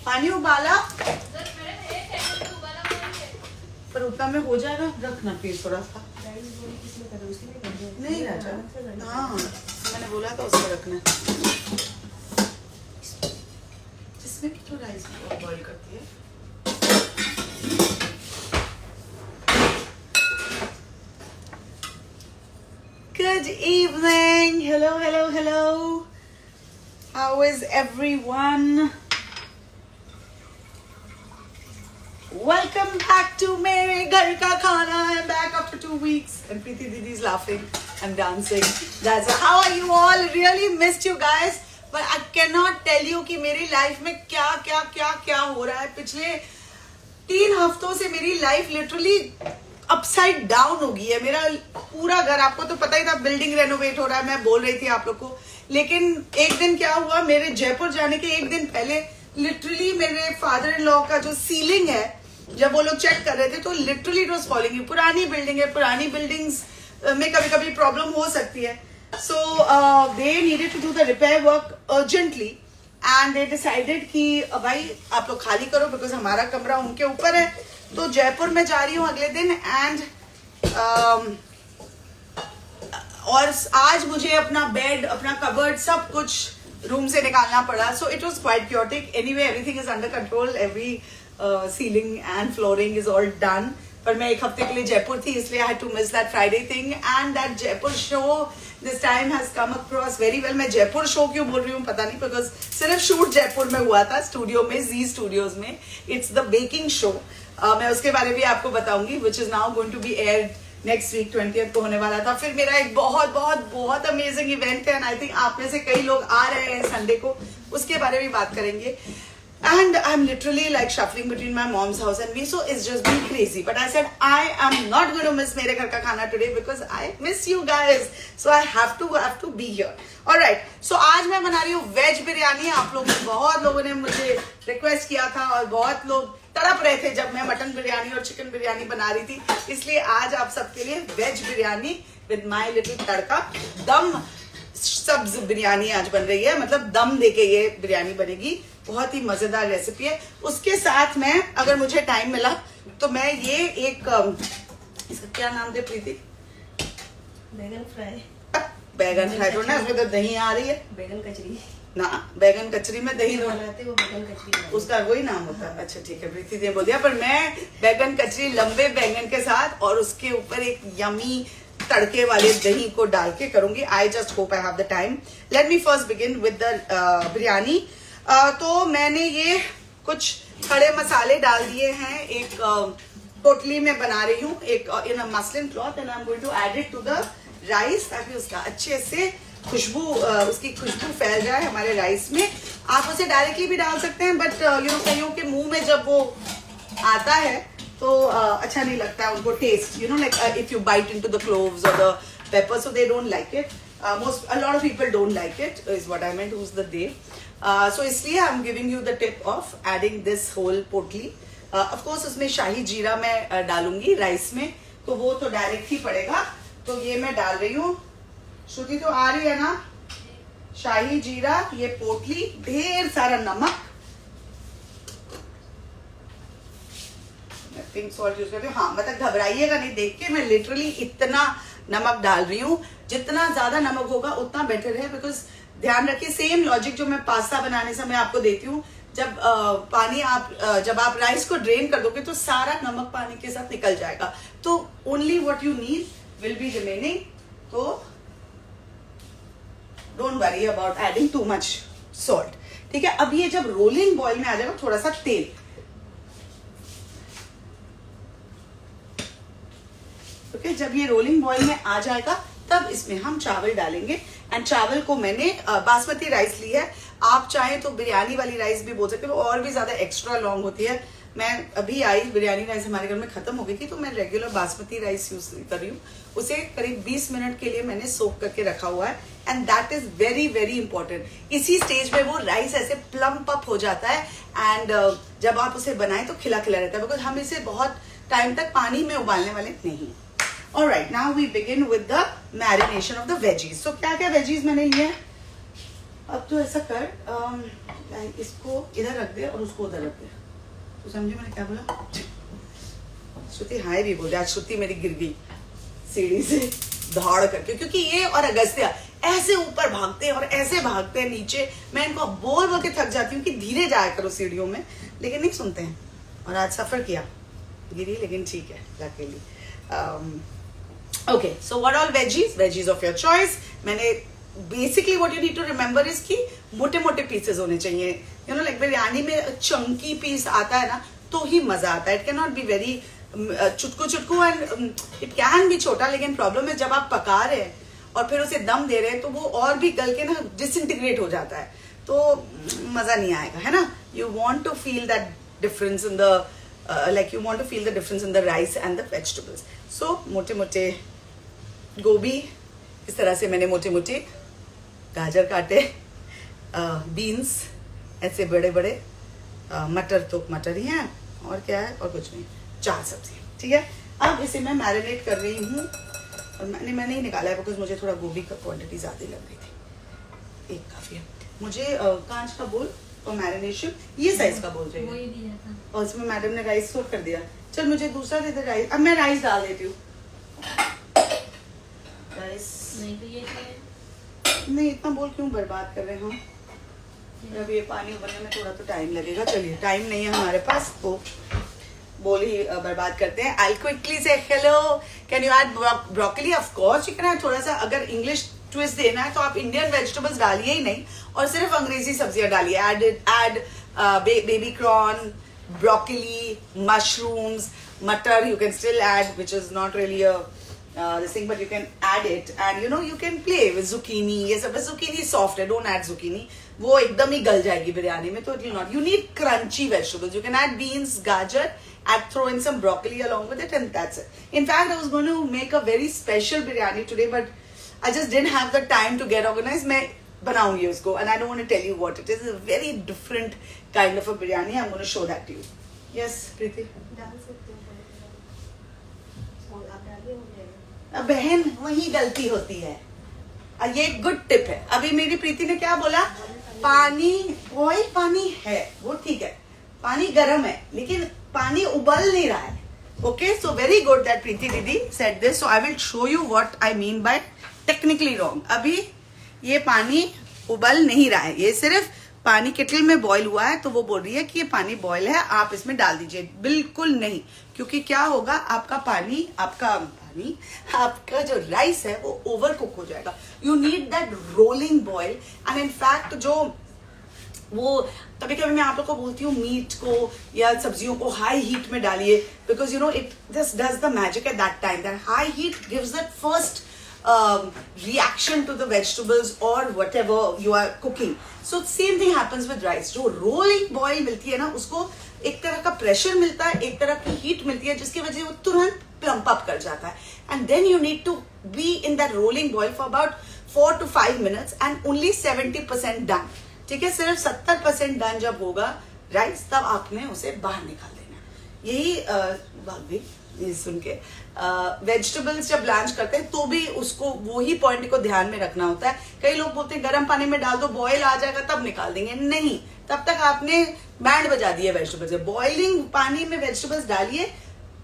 पानी उबाला पर उतना में हो जाएगा, रखना प्लीज थोड़ा सा। नहीं राजा, हाँ मैंने बोला था उसमें रखना, जिसमें तो राइस बॉईल करती है। Good evening, hello, hello, hello. How is everyone? Welcome back to मेरे घर का खाना. I'm back after 2 weeks and Preeti Didi is laughing and dancing. That's how are you all? Really missed you guys. But I cannot tell you कि मेरी life में क्या क्या क्या क्या हो रहा है. पिछले 3 हफ्तों से मेरी लाइफ लिटरली अपसाइड डाउन हो गई है. मेरा पूरा घर, आपको तो पता ही था, बिल्डिंग रेनोवेट हो रहा है. मैं बोल रही थी आप लोग को. लेकिन एक दिन क्या हुआ, मेरे जयपुर जाने के एक दिन पहले लिटरली मेरे फादर इन लॉ का जो सीलिंग है, जब वो लोग चेक कर रहे थे तो लिटरली इट वाज फॉलिंग. पुरानी बिल्डिंग है, पुरानी बिल्डिंग्स में कभी कभी प्रॉब्लम हो सकती है. So they needed to do the repair work urgently and they decided कि भाई आप लोग खाली करो बिकॉज हमारा कमरा उनके ऊपर है. तो जयपुर में जा रही हूँ अगले दिन एंड और आज मुझे अपना बेड, अपना कबर्ड, सब कुछ रूम से निकालना पड़ा. So it was quite chaotic. Anyway everything is under control. Every ceiling and flooring is all done. पर मैं एक हफ्ते के लिए जयपुर थी, इसलिए I had to miss that Friday thing and that Jaipur show this time has come across very well. मैं Jaipur show क्यों बोल रही हूँ पता नहीं, बिकॉज सिर्फ शूट जयपुर में हुआ था, स्टूडियो में, जी स्टूडियोज में. It's the baking show. मैं उसके बारे में भी आपको बताऊंगी, which is now going to be aired next week 20th को होने वाला था. फिर मेरा एक बहुत बहुत बहुत अमेजिंग इवेंट है एंड आई थिंक आप में से कई लोग आ रहे हैं संडे को, उसके बारे में बात करेंगे. And I'm literally like shuffling between my mom's house and me, so it's just been crazy. But I said I am not going to miss मेरे घर का खाना today because I miss you guys. So I have to be here. Alright. So आज मैं बना रही हूँ veg biryani. आप लोग, बहुत लोगों ने मुझे रिक्वेस्ट किया था और बहुत लोग तड़प रहे थे जब मैं मटन बिरयानी और चिकन बिरयानी बना रही थी. इसलिए आज आप सबके लिए veg biryani with my little tadka dum सब्ज बिरयानी आज बन रही है. मतलब दम देके ये बिरयानी बनेगी. बहुत ही मजेदार रेसिपी है. उसके साथ मैं, अगर मुझे टाइम मिला तो मैं ये एक, इसका क्या नाम दे प्रीति? बैगन फ्राई. बैगन फ्राई तो ना, उसमें तो दही आ रही है. बैगन कचरी ना, बैगन कचरी में दही बनाते वो बैगन कचरी, उसका वही नाम होता है. अच्छा ठीक है, प्रीति ने बोल दिया. पर मैं बैगन कचरी लंबे बैगन के साथ और उसके ऊपर एक यमी तड़के वाले दही को डाल के करूंगी. I just hope I have the time. Let me first begin with the biryani. तो मैंने ये कुछ खड़े मसाले डाल दिए हैं. एक पोटली में बना रही हूँ, एक in a muslin cloth, and I am going to add it to the rice ताकि उसका अच्छे से खुशबू, उसकी खुशबू फैल जाए हमारे राइस में. आप उसे डायरेक्टली भी डाल सकते हैं, बट यू नो कईयों के मुंह में जब वो आता है तो अच्छा नहीं लगता है उनको taste, you know like if you bite into the cloves और the pepper, so they don't like it. a lot of people don't like it is what I meant. Who's the they? So इसलिए I'm giving you the tip of adding this whole potli. Of course उसमें शाही जीरा मैं डालूंगी rice में, तो वो तो direct ही पड़ेगा. तो ये मैं डाल रही हूँ. श्रुति तो आ रही है ना? शाही जीरा, ये पोटली, ढेर सारा नमक, पिंक सॉल्ट यूज करती हूँ. हाँ मतलब घबराइएगा नहीं देख के, मैं लिटरली इतना नमक डाल रही हूँ. जितना ज्यादा नमक होगा उतना बेटर है, बिकॉज ध्यान रखिए सेम लॉजिक जो मैं पास्ता बनाने समय आपको देती हूँ. जब पानी आप जब आप राइस को ड्रेन कर दोगे तो सारा नमक पानी के साथ निकल जाएगा. तो only what you need will be remaining. तो don't worry about adding too much salt. ठीक है. अब ये जब रोलिंग बॉयल में आ जाएगा, थोड़ा सा तेल, ओके, जब ये रोलिंग बॉयल में आ जाएगा तब इसमें हम चावल डालेंगे. एंड चावल को मैंने बासमती राइस ली है. आप चाहें तो बिरयानी वाली राइस भी बोल सकते हो, और भी ज्यादा एक्स्ट्रा लॉन्ग होती है. मैं अभी आई, बिरयानी राइस हमारे घर में खत्म हो गई थी, तो मैं रेगुलर बासमती राइस यूज कर रही हूँ. उसे करीब 20 मिनट के लिए मैंने सोक करके रखा हुआ है. And that is very very important. इसी स्टेज में वो राइस ऐसे प्लम्प अप हो जाता है. एंड जब आप उसे बनाएं तो खिला खिला रहता है, बिकॉज हम इसे बहुत टाइम तक पानी में उबालने वाले नहीं. Alright, now we begin with the marination of the veggies. So क्या क्या veggies मैंने लिए हैं? अब तो ऐसा कर, लाइक इसको इधर रख दे और उसको उधर रख दे, तो समझे मैंने क्या बोला? श्रुति हाय भी बोल रही, आज श्रुति मेरी गिर गई सीढ़ी से धाड़ करके, क्योंकि ये और अगस्त्या ऐसे ऊपर भागते हैं और ऐसे भागते हैं नीचे। मैं इनको बोल बोल के थक जाती हूँ कि धीरे जाया करो सीढ़ियों में, लेकिन नहीं सुनते हैं। और आज सफर किया, गिरी लेकिन ठीक है luckily. Okay, so what all veggies of your choice. मैंने basically what you need to remember is कि मोटे मोटे पीसेस होने चाहिए। यू नो लाइक बिरयानी में चंकी पीस आता है ना तो ही मजा आता है। इट कैन नॉट बी वेरी चुटकू एंड इट कैन भी छोटा, लेकिन प्रॉब्लम है जब आप पका रहे हैं और फिर उसे दम दे रहे हैं तो वो और भी गल के ना डिसइंटीग्रेट हो जाता है, तो मजा नहीं आएगा, है ना। You want to feel that difference in the like you want to feel the difference in the rice and the vegetables. So मोटे मोटे गोभी इस तरह से मैंने मोटे मोटे, गाजर काटे, बीन्स ऐसे बड़े बड़े, मटर तो मटर ही हैं और क्या है और कुछ नहीं, 4 सब्जी, ठीक है। अब इसे मैं मैरिनेट कर रही हूँ और मैंने नहीं निकाला है बिकॉज मुझे थोड़ा गोभी का क्वांटिटी ज़्यादा लग रही थी। एक काफ़ी है मुझे। कांच का बोल और मैरिनेशन ये साइज का बोल रही है और उसमें मैडम ने राइस सोक कर दिया। चल मुझे दूसरा दे दे राइस, अब मैं राइस डाल देती हूँ। राइस नहीं तो ये नहीं, इतना बोल क्यों बर्बाद कर रहे हैं हम। अब ये पानी उबलने में थोड़ा तो टाइम लगेगा। चलिए टाइम नहीं है हमारे पास तो बोल ही बर्बाद करते हैं। I'll quickly say hello. Can you add broccoli? Of course you can add थोड़ा सा। अगर इंग्लिश ट्विस्ट देना है तो आप इंडियन वेजिटेबल्स डालिए ही नहीं और सिर्फ अंग्रेजी सब्जियां डालिए। add baby corn, broccoli, mushrooms, मटर you can still add, which is not really a this thing, but you can add it and you know you can play with zucchini. ये सब zucchini soft है, don't add zucchini, वो एकदम ही गल जाएगी बिरयानी में, तो it will not. You need crunchy vegetables. You can add beans, gajar, throw in some broccoli along with it, and that's it. In fact, I was going to make a very special biryani today, but I just didn't have the time to get organized. मैं बनाऊंगी उसको, and I don't want to tell you what it is. It's a very different kind of a biryani. I'm going to show that to you. Yes, Preeti. डाल सकते हो, आप डालिए हो जाएगा। अब बहन वही गलती होती है। ये एक गुड टिप है। अभी मेरी प्रीति ने क्या बोला, पानी बॉइल पानी है वो ठीक है, पानी गर्म है लेकिन पानी उबल नहीं रहा है। Okay, so very good that Preeti didi said this. So I will show you what I mean by technically wrong. अभी ये पानी उबल नहीं रहा है, ये सिर्फ पानी केटल में बॉईल हुआ है, तो वो बोल रही है कि ये पानी बॉईल है, आप इसमें डाल दीजिए। बिल्कुल नहीं, क्योंकि क्या होगा, आपका जो राइस है वो ओवर कुक हो जाएगा। You need that rolling boil. And in fact जो वो कभी कभी मैं आप लोग को बोलती हूँ मीट को या सब्जियों को हाई हीट में डालिए, because you know it just does the magic at that time. That high heat gives that first reaction to the vegetables or whatever you are cooking. So same thing happens with rice. जो rolling boil मिलती है ना, उसको एक तरह का pressure मिलता है, एक तरह की हीट मिलती है, जिसकी वजह से वो तुरंत प्लम्प अप कर जाता है। And then you need to be in that rolling boil for about 4 to 5 minutes and only 70% done. ठीक है, सिर्फ 70% डन जब होगा राइस, तब आपने उसे बाहर निकाल देना। यही बात भी ये सुन के वेजिटेबल्स जब ब्लांच करते हैं तो भी उसको वो ही पॉइंट को ध्यान में रखना होता है। कई लोग बोलते हैं गर्म पानी में डाल दो, बॉयल आ जाएगा तब निकाल देंगे। नहीं, तब तक आपने बैंड बजा दिया वेजिटेबल्स। बॉइलिंग पानी में वेजिटेबल्स डालिए,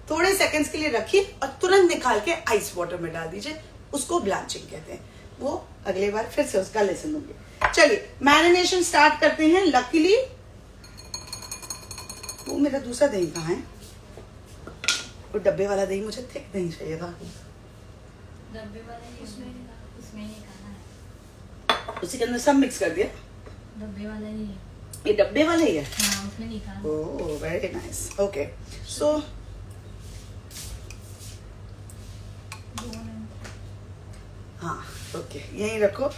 थोड़े सेकंड्स के लिए रखिए और तुरंत निकाल के आइस वाटर में डाल दीजिए। उसको ब्लांचिंग कहते हैं। वो अगले बार फिर से उसका लेसन होंगे। चलिए मैरिनेशन स्टार्ट करते हैं। लकीली वो मेरा दूसरा दही कहाँ है? वो डब्बे वाला दही, मुझे थिक दही चाहिए था। डब्बे वाला इसमें ही खाना है, उसी के अंदर सब मिक्स कर दिया। डब्बे वाला ही है, ये डब्बे वाला ही है। हाँ, उसमें नहीं खाना। Oh very nice. ओके, सो हाँ ओके, यहीं रखो,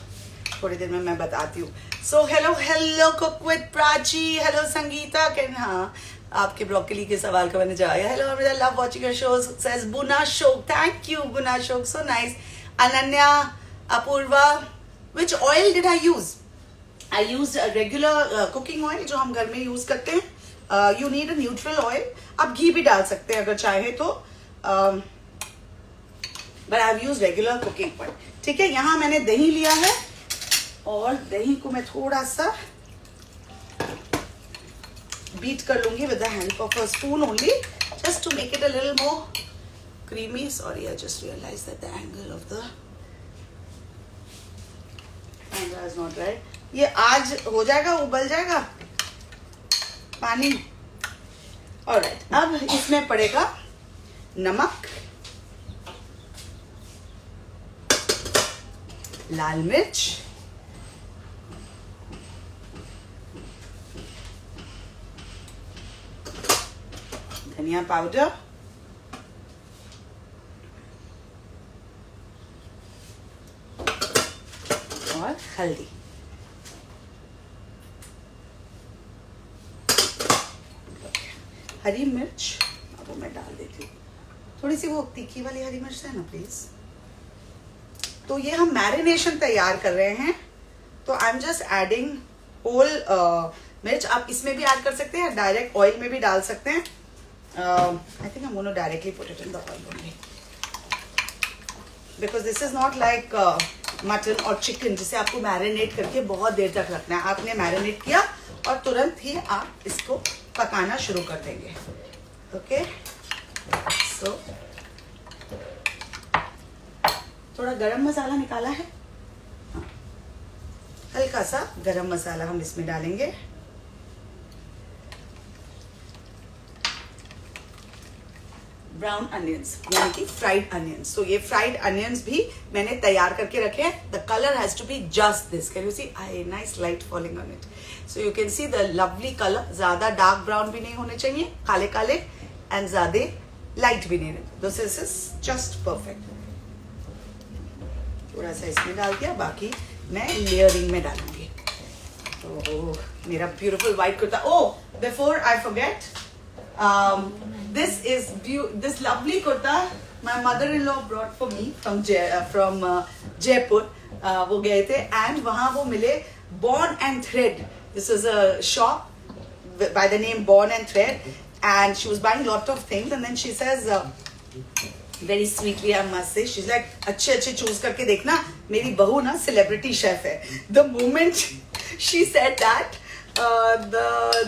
थोड़ी देर में मैं बताती हूँ। So hello cook with Prachi, hello Sangeeta, can हाँ आपके ब्रोकली के सवाल का मैंने जवाब। Hello Amrita, love watching your shows, says बुना शोक, थैंक यू बुना शोक, so nice. Ananya, Apurva, which oil did I use? I use regular cooking oil जो हम घर में यूज करते हैं। You need a neutral oil. आप घी भी डाल सकते हैं अगर चाहे तो, but I have use regular cooking oil. ठीक है, यहाँ मैंने दही लिया है और दही को मैं थोड़ा सा बीट कर लूंगी with the help of a spoon only, just to make it a little more creamy. Sorry, I just realized that the angle of the camera is not right. ये आज हो जाएगा, उबल जाएगा पानी. Alright, अब इसमें पड़ेगा नमक, लाल मिर्च, धनिया पाउडर, और हल्दी. हरी मिर्च अब वो मैं डाल देती हूँ. थोड़ी सी वो तीखी वाली हरी मिर्च है ना प्लीज. तो ये हम मैरिनेशन तैयार कर रहे हैं, तो I am just adding whole मिर्च. आप इसमें भी ऐड कर सकते हैं, डायरेक्ट ऑयल में भी डाल सकते हैं. I think I gonna directly put it in the oil only, because this is not like mutton और चिकन जिसे आपको मैरिनेट करके बहुत देर तक रखना है. आपने मैरिनेट किया और तुरंत ही आप इसको पकाना शुरू कर देंगे. ओके, सो थोड़ा गरम मसाला निकाला है, हाँ. हल्का सा गरम मसाला हम इसमें डालेंगे. ब्राउन अनियंस यानी कि फ्राइड अनियंस. तो ये फ्राइड अनियंस भी मैंने तैयार करके रखे हैं. The colour has to be just this. Can you see I nice light falling on it. So you can see the lovely colour. ज्यादा डार्क ब्राउन भी नहीं होने चाहिए, काले काले, एंड ज्यादा लाइट भी नहीं. This is just perfect. थोड़ा सा इसमें डाल दिया, बाकी मैं लेयरिंग में डालूंगी. तो मेरा beautiful white kurta. Oh, before I forget, this lovely kurta my mother-in-law brought for me from Jaipur. वो गए थे and वहाँ वो मिले Born and Thread. This is a shop by the name Born and Thread, and she was buying lot of things, and then she says very sweetly, I must say, she's like, अच्छे choose करके देखना, मेरी बहू ना celebrity chef है. The moment she said that,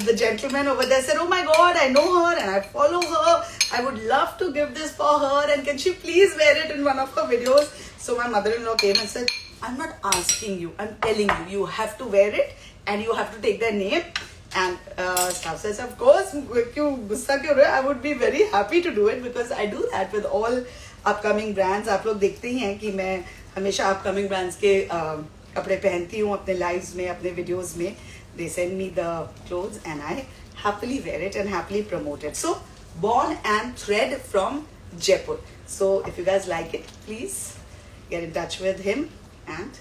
the gentleman over there said, oh my god, I know her and I follow her, I would love to give this for her, and can she please wear it in one of her videos. So my mother-in-law came and said, I'm not asking you, I'm telling you, you have to wear it and you have to take their name. And staff says, of course, I would be very happy to do it, because I do that with all upcoming brands. आप लोग देखते ही हैं कि मैं हमेशा upcoming brands के कपड़े पहनती हूँ अपने lives में, अपने videos में. They send me the clothes and I happily wear it and happily promote it. So Born and Thread from Jaipur. So if you guys like it, please get in touch with him and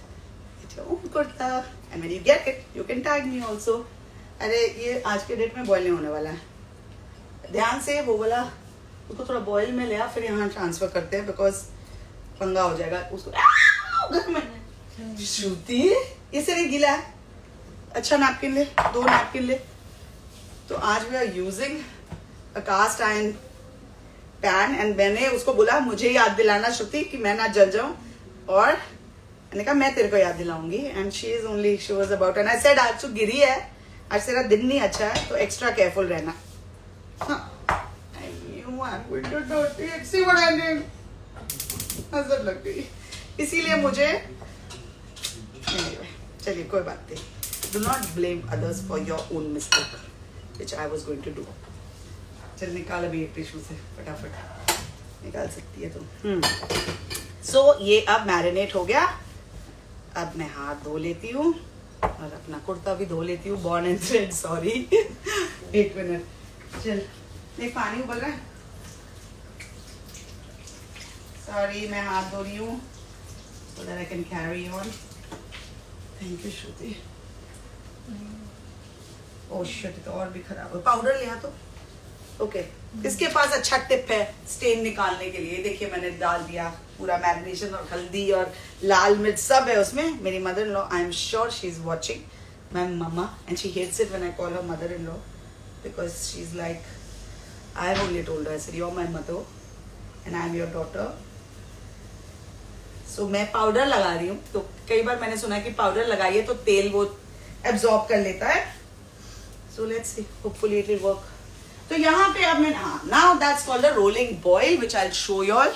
get your own kurta. And when you get it, you can tag me also. अरे ये आज के date में boil नहीं होने वाला है. ध्यान से वो वाला उसको थोड़ा बॉयल में लिया, फिर यहाँ ट्रांसफर करते हैं, बिकॉज पंगा हो जाएगा उसको घर में. श्रुति ये से गीला है. अच्छा नैपकिन ले, 2 नैपकिन ले. तो आज we are using a cast iron pan, and मैंने उसको बोला मुझे याद दिलाना श्रुति कि मैं ना जल जाऊं, और मैंने कहा मैं तेरे को याद दिलाऊंगी. And she was about, and I said आज तो गिरी है, आज तेरा दिन नहीं अच्छा है, तो एक्स्ट्रा केयरफुल रहना. नजर लग गई, इसीलिए मुझे. चलिए कोई बात नहीं. Do not blame others for your own mistake, which I was going to do. चल निकाल अभी एक टिश्यू से, फटाफट निकाल सकती है तुम. So ये अब मैरिनेट हो गया. अब मैं हाथ धो लेती हूँ और अपना कुर्ता भी धो लेती हूँ. Born and Thread, sorry. एक मिनट. चल देख पानी उबल रहा है. सॉरी मैं हाथ धो रही हूँ so that I can carry on. Thank you Shruti. Oh shit, तो और भी खराब है. पाउडर लिया तो ओके. इसके पास अच्छा टिप है स्टेन निकालने के लिए. देखिए मैंने डाल दिया पूरा मैरिनेशन, और हल्दी और लाल मिर्च सब है उसमें. मेरी mother in law, I am sure she is watching, my mamma, and she hates it when I call her mother in law, because she is like, I have only told her, I said you are my mother and I am your daughter. So मैं powder लगा रही हूँ. तो कई बार मैंने सुना कि powder लगाइए तो तेल वो एब्जॉर्ब कर लेता है. सो So let's see. Hopefully it will work. तो यहाँ पे अब मैं now that's called a rolling boil, which I'll show you all.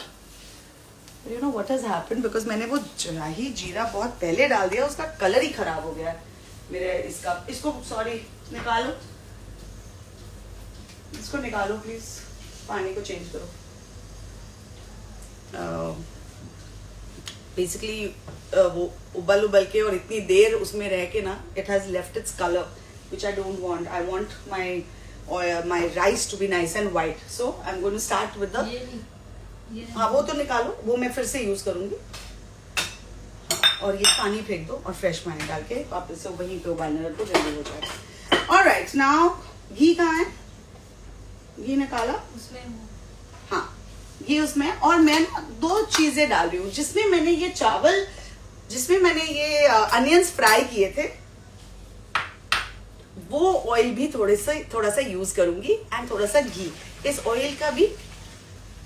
You know what has happened? Because मैंने वो जराही जीरा बहुत पहले डाल दिया, उसका कलर ही खराब हो गया है मेरे इसको सॉरी निकालो, इसको निकालो प्लीज, पानी को चेंज करो. बेसिकली वो उबल के और इतनी देर उसमें रह के ना, it has left its colour which I don't want. I want my rice to be nice and white. So I'm going to start with the. हाँ वो तो निकालो, वो मैं फिर से यूज करूंगी. और ये पानी फेंक दो और फ्रेश पानी डाल के वापस से वहीं पे उबालने रखो, जल्दी हो जाएगा. ऑलराइट, नाउ घी कहाँ है? घी निकाला उसमें. हाँ घी उसमें. और मैं ना 2 चीजें डाल रही हूँ जिसमें मैंने ये चावल, जिसमें मैंने ये अनियंस फ्राई किए थे, वो ऑयल भी थोड़ा सा यूज करूंगी एंड थोड़ा सा घी. इस ऑयल का भी,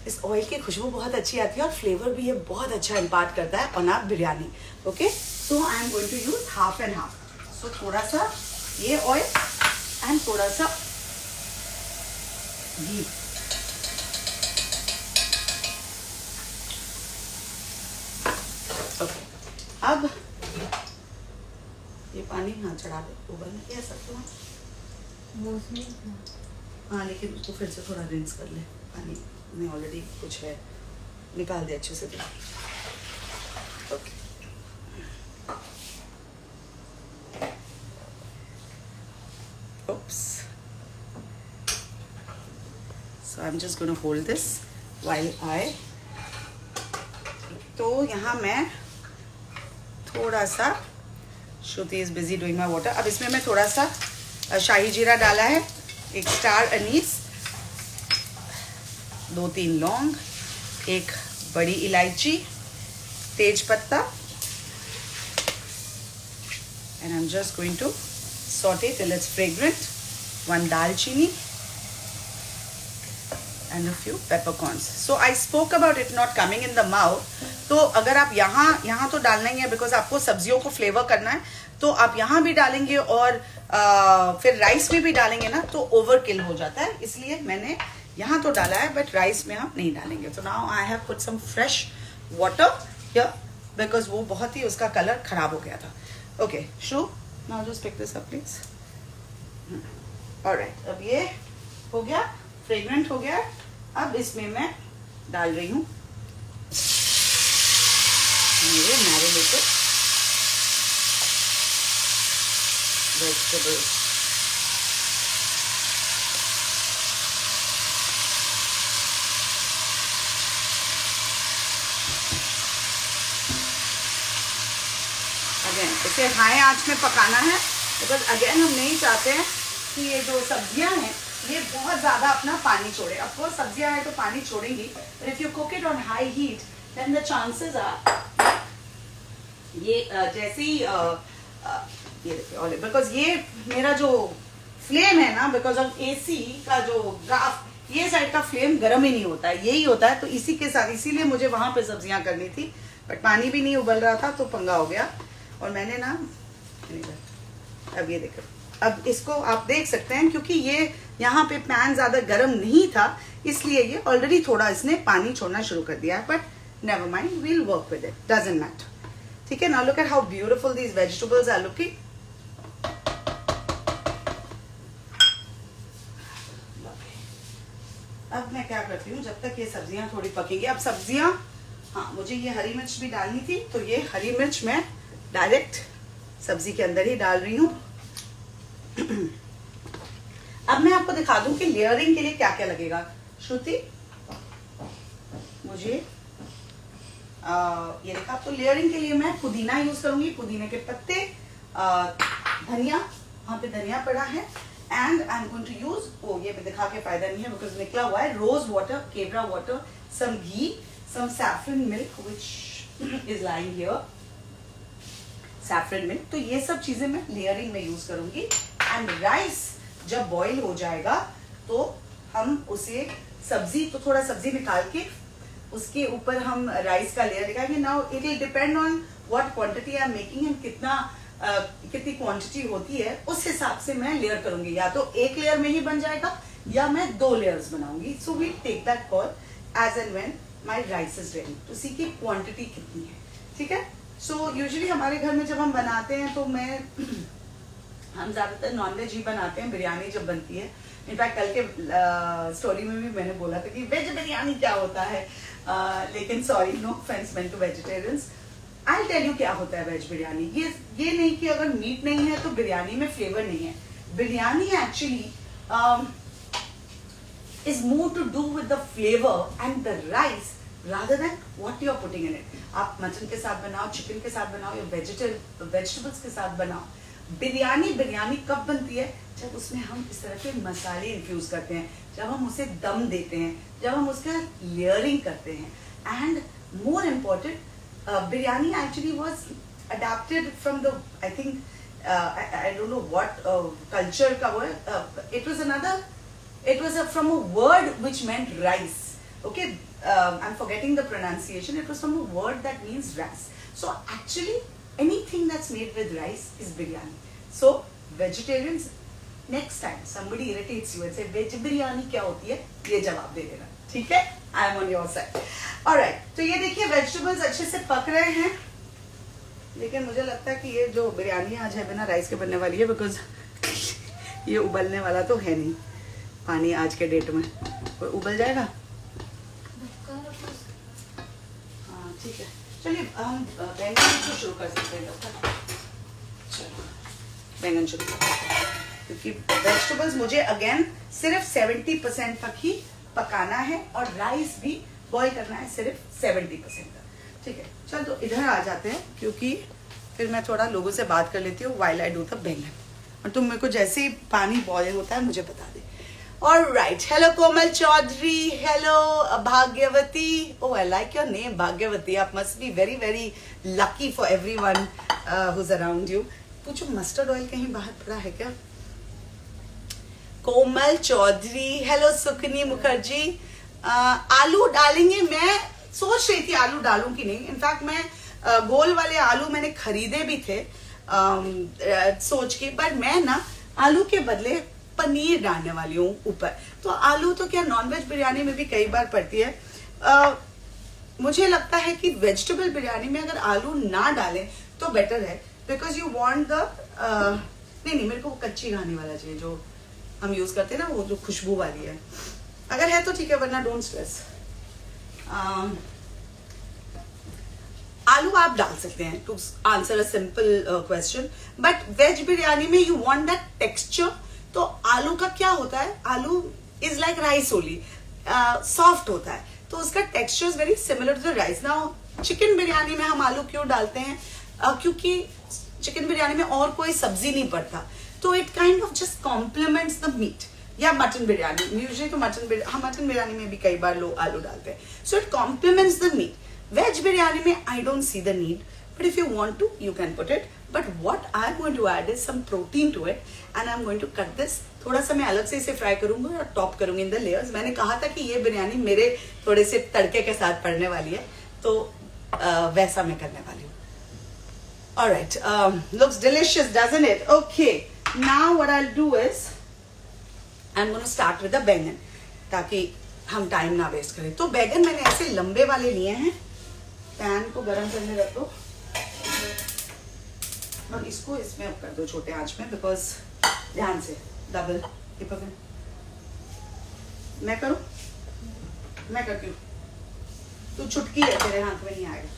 इस ऑयल की खुशबू बहुत अच्छी आती है और फ्लेवर भी ये बहुत अच्छा इम्पार्ट करता है on our biryani. Okay, so I am going to use half and half. So थोड़ा सा ये ऑयल एंड थोड़ा सा घी. ओके, अब ये पानी हाँ चढ़ा दो, उबलने क्या सकते हो. वो उसमें. हाँ लेकिन उसको फिर से थोड़ा रिंस कर ले, पानी में ऑलरेडी कुछ है, निकाल दे अच्छे से. Okay, oops, so I'm just going to hold this while I. तो यहाँ मैं थोड़ा सा, Shruti is busy doing my water. अब इसमें मैं थोड़ा सा शाही जीरा डाला है, 1 स्टार अनीस, 2-3 लौंग, 1 बड़ी इलायची, तेज पत्ता, and I am just going to saute till it's fragrant. 1 दालचीनी and a few peppercorns. So I spoke about it not coming in the mouth. तो अगर आप यहाँ तो डालना ही है बिकॉज आपको सब्जियों को फ्लेवर करना है, तो आप यहाँ भी डालेंगे और फिर राइस में भी डालेंगे ना तो ओवरकिल हो जाता है, इसलिए मैंने यहाँ तो डाला है बट राइस में हम नहीं डालेंगे. तो now I have put some fresh water here because वो बहुत ही उसका कलर खराब हो गया था. Okay, so now just pick this up please. Alright, अब ये हो गया, फ्रेग्रेंट हो गया. अब इसमें मैं डाल रही हूँ मेरे मैरिनेटेड वेजिटेबल्स. अगेन इसे हाई आंच में पकाना है बिकॉज अगेन हम नहीं चाहते हैं कि ये जो सब्जियां हैं ये बहुत ज्यादा अपना पानी छोड़े. ऑफकोर्स सब्जियां हैं तो पानी छोड़ेंगी, but if you cook it on high heat then the chances are ये जैसे ही ये देखिए, बिकॉज ये मेरा जो फ्लेम है ना, बिकॉज ऑफ एसी का जो ग्राफ, ये साइड का फ्लेम गर्म ही नहीं होता है, यही होता है. तो इसी के साथ, इसीलिए मुझे वहां पे सब्जियां करनी थी बट पानी भी नहीं उबल रहा था तो पंगा हो गया. और मैंने ना, अब ये देखो, अब इसको आप देख सकते हैं क्योंकि ये यहाँ पे पैन ज्यादा गर्म नहीं था इसलिए ये ऑलरेडी थोड़ा इसने पानी छोड़ना शुरू कर दिया है. But never mind, we'll work with it, doesn't matter. ठीक है, now look at how beautiful these vegetables are looking. अब मैं क्या करती हूँ, जब तक ये सब्जियां थोड़ी पकेंगी. अब सब्जियां, हाँ मुझे ये हरी मिर्च भी डालनी थी तो ये हरी मिर्च मैं डायरेक्ट सब्जी के अंदर ही डाल रही हूँ. अब मैं आपको दिखा दूं कि लेयरिंग के लिए क्या क्या लगेगा. श्रुति, मुझे ये देखा, तो लेयरिंग के लिए मैं पुदीना यूज करूंगी, पुदीने के पत्ते, धनिया, वहां पे धनिया पड़ा है, and I am going to use, oh ये दिखा के फायदा नहीं है बिकॉज निकला हुआ है, rose water, kewra water, some ghee, some saffron milk which is lying here, saffron milk. तो ये सब चीजें मैं लेयरिंग में यूज करूंगी. एंड राइस जब बॉईल हो जाएगा तो हम उसे सब्जी, तो थोड़ा सब्जी निकाल के उसके ऊपर हम राइस का लेयर लगाएंगे. Now it will depend on what quantity I am making and कितना कितनी क्वांटिटी होती है उस हिसाब से मैं लेयर करूंगी, या तो एक लेयर में ही बन जाएगा या मैं 2 लेयर्स बनाऊंगी. So we take that call as and when my rice is ready to see की क्वांटिटी कितनी है. ठीक है. सो यूजुअली हमारे घर में जब हम बनाते हैं तो हम ज्यादातर नॉनवेज ही बनाते हैं. बिरयानी जब बनती है, इनफैक्ट कल के स्टोरी में भी मैंने बोला था कि वेज बिरयानी क्या होता है, लेकिन sorry, no offence meant to vegetarians. I tell you क्या होता है वेज बिरयानी. ये नहीं कि अगर मीट नहीं है तो बिरयानी में फ्लेवर नहीं है. Biryani actually is more to do with the flavor and the rice rather than what you are putting in it. आप मटन के साथ बनाओ, चिकन के साथ बनाओ या वेजिटेबल्स के साथ बनाओ. बिरयानी कब बनती है? जब उसमें हम इस तरह के मसाले इन्फ्यूज करते हैं, जब हम उसे दम देते हैं, जब हम उसका लेयरिंग करते हैं. And more important, biryani actually was adapted from the, I think, I don't know what culture ka wo hai. It was from a word which meant rice. Okay, I'm forgetting the pronunciation. It was from a word that means rice. So actually anything that's made with rice is biryani. So vegetarians, next time somebody irritates you and say veg biryani क्या होती है, ये जवाब दे देना. ठीक है? I am on your side. Alright, तो ये देखिए वेजिटेबल्स अच्छे से पक रहे हैं, लेकिन मुझे लगता है कि ये जो बिरयानी आज है बिना राइस के बनने वाली है, बिकॉज ये उबलने वाला तो है नहीं. पानी आज के डेट में उबल जाएगा. हाँ ठीक है, चलिए हम बैंगन से शुरू कर सकते हैं. चलो बैंगन शुरू करते हैं, क्योंकि वेजिटेबल्स मुझे अगेन सिर्फ 70% तक ही पकाना है और राइस भी बॉईल करना है सिर्फ 70% तक. ठीक है, चल तो इधर आ जाते हैं, क्योंकि फिर मैं थोड़ा लोगों से बात कर लेती हूँ व्हाइल आई डू द बैंगन, और तुम मेरे को जैसे ही पानी बॉईल होता है मुझे बता दे. Alright, hello Komal Chaudhary, hello Bhagyavati. Oh I like your name Bhagyavati. आप must be very very lucky for everyone who is around you. पूछो मस्टर्ड ऑयल कहीं बाहर पड़ा है क्या? कोमल चौधरी, हेलो सुकनी मुखर्जी. आलू डालेंगे, मैं सोच रही थी आलू डालूं कि नहीं. इनफैक्ट मैं गोल वाले आलू मैंने खरीदे भी थे सोच के, पर मैं ना आलू के बदले पनीर डालने वाली हूँ ऊपर. तो आलू तो क्या नॉनवेज बिरयानी में भी कई बार पड़ती है. मुझे लगता है कि वेजिटेबल बिरयानी में अगर आलू ना डालें तो बेटर है, बिकॉज यू वांट द नहीं मेरे को कच्ची खाने वाला चाहिए जो हम यूज करते हैं ना, वो जो खुशबू वाली है. अगर है तो ठीक है, वरना डोंट स्ट्रेस. आलू आप डाल सकते हैं to answer a simple question, but veg biryani में यू वांट दैट टेक्सचर. तो आलू का क्या होता है, aloo is like rice only, soft होता है, तो उसका texture is very similar to rice. Now chicken biryani में हम आलू क्यों डालते हैं? क्योंकि चिकन बिरयानी में और कोई सब्जी नहीं पड़ता, तो it kind of just complements the meat. या मटन बिरयानी, यूजुअली तो मटन बिरयानी में भी कई बार लोग आलू डालते हैं, so it complements the meat. Veg biryani में I don't see the need, but if you want to you can put it. But what I am going to add is some protein to it, and I am going to cut this. थोड़ा सा मैं अलग से इसे fry करूंगी और top करूंगी in the layers. मैंने कहा था कि ये बिरयानी मेरे थोड़े से तड़के के साथ पड़ने वाली है, तो वैसा मैं करने वाली हूँ. Alright, looks delicious, doesn't it? Okay, now what I'll do is I'm going to start with the बैंगन, ताकि हम टाइम ना वेस्ट करें. तो बैंगन मैंने ऐसे लंबे वाले लिए हैं. पैन को गरम करने रख दो और इसको इसमें अब कर दो छोटे आंच में, बिकॉज ध्यान से डबल ये पकड़. मैं करूं? मैं करती हूँ, तू चुटकी है, तेरे हाथ में नहीं आएगा.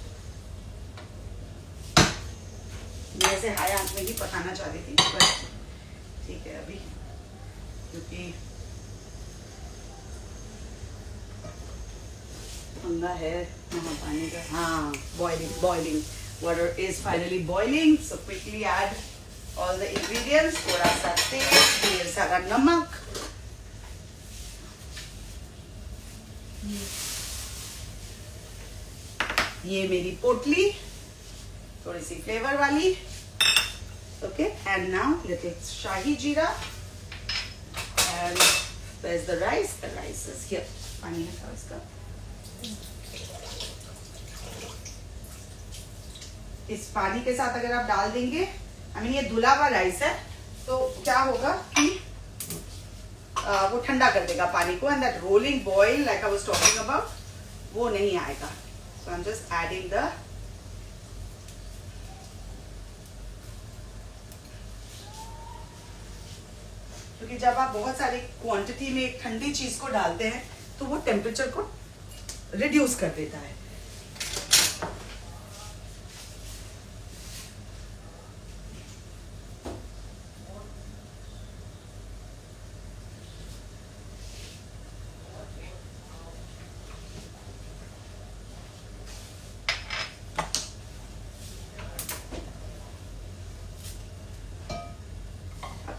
मैं ऐसे हाई आंच में ही पकाना चाहती थी, पर ठीक है अभी, क्योंकि पंगा है वहाँ पानी का. हाँ, boiling water is finally boiling. So quickly add all the ingredients. थोड़ा सा तेल, ढेर सारा नमक, ये मेरी पोटली थोड़ी सी फ्लेवर वाली. ओके, एंड नाउ लिटिल शाही जीरा, and where's the rice? The rice is here. पानी है था इसका. इस पानी के साथ अगर आप डाल देंगे आई मीन ये धुला हुआ राइस है, तो क्या होगा कि वो ठंडा कर देगा पानी को, and that rolling boil like I was talking about वो नहीं आएगा. So I am just adding the क्योंकि जब आप बहुत सारी क्वांटिटी में एक ठंडी चीज को डालते हैं तो वो टेम्परेचर को रिड्यूस कर देता है.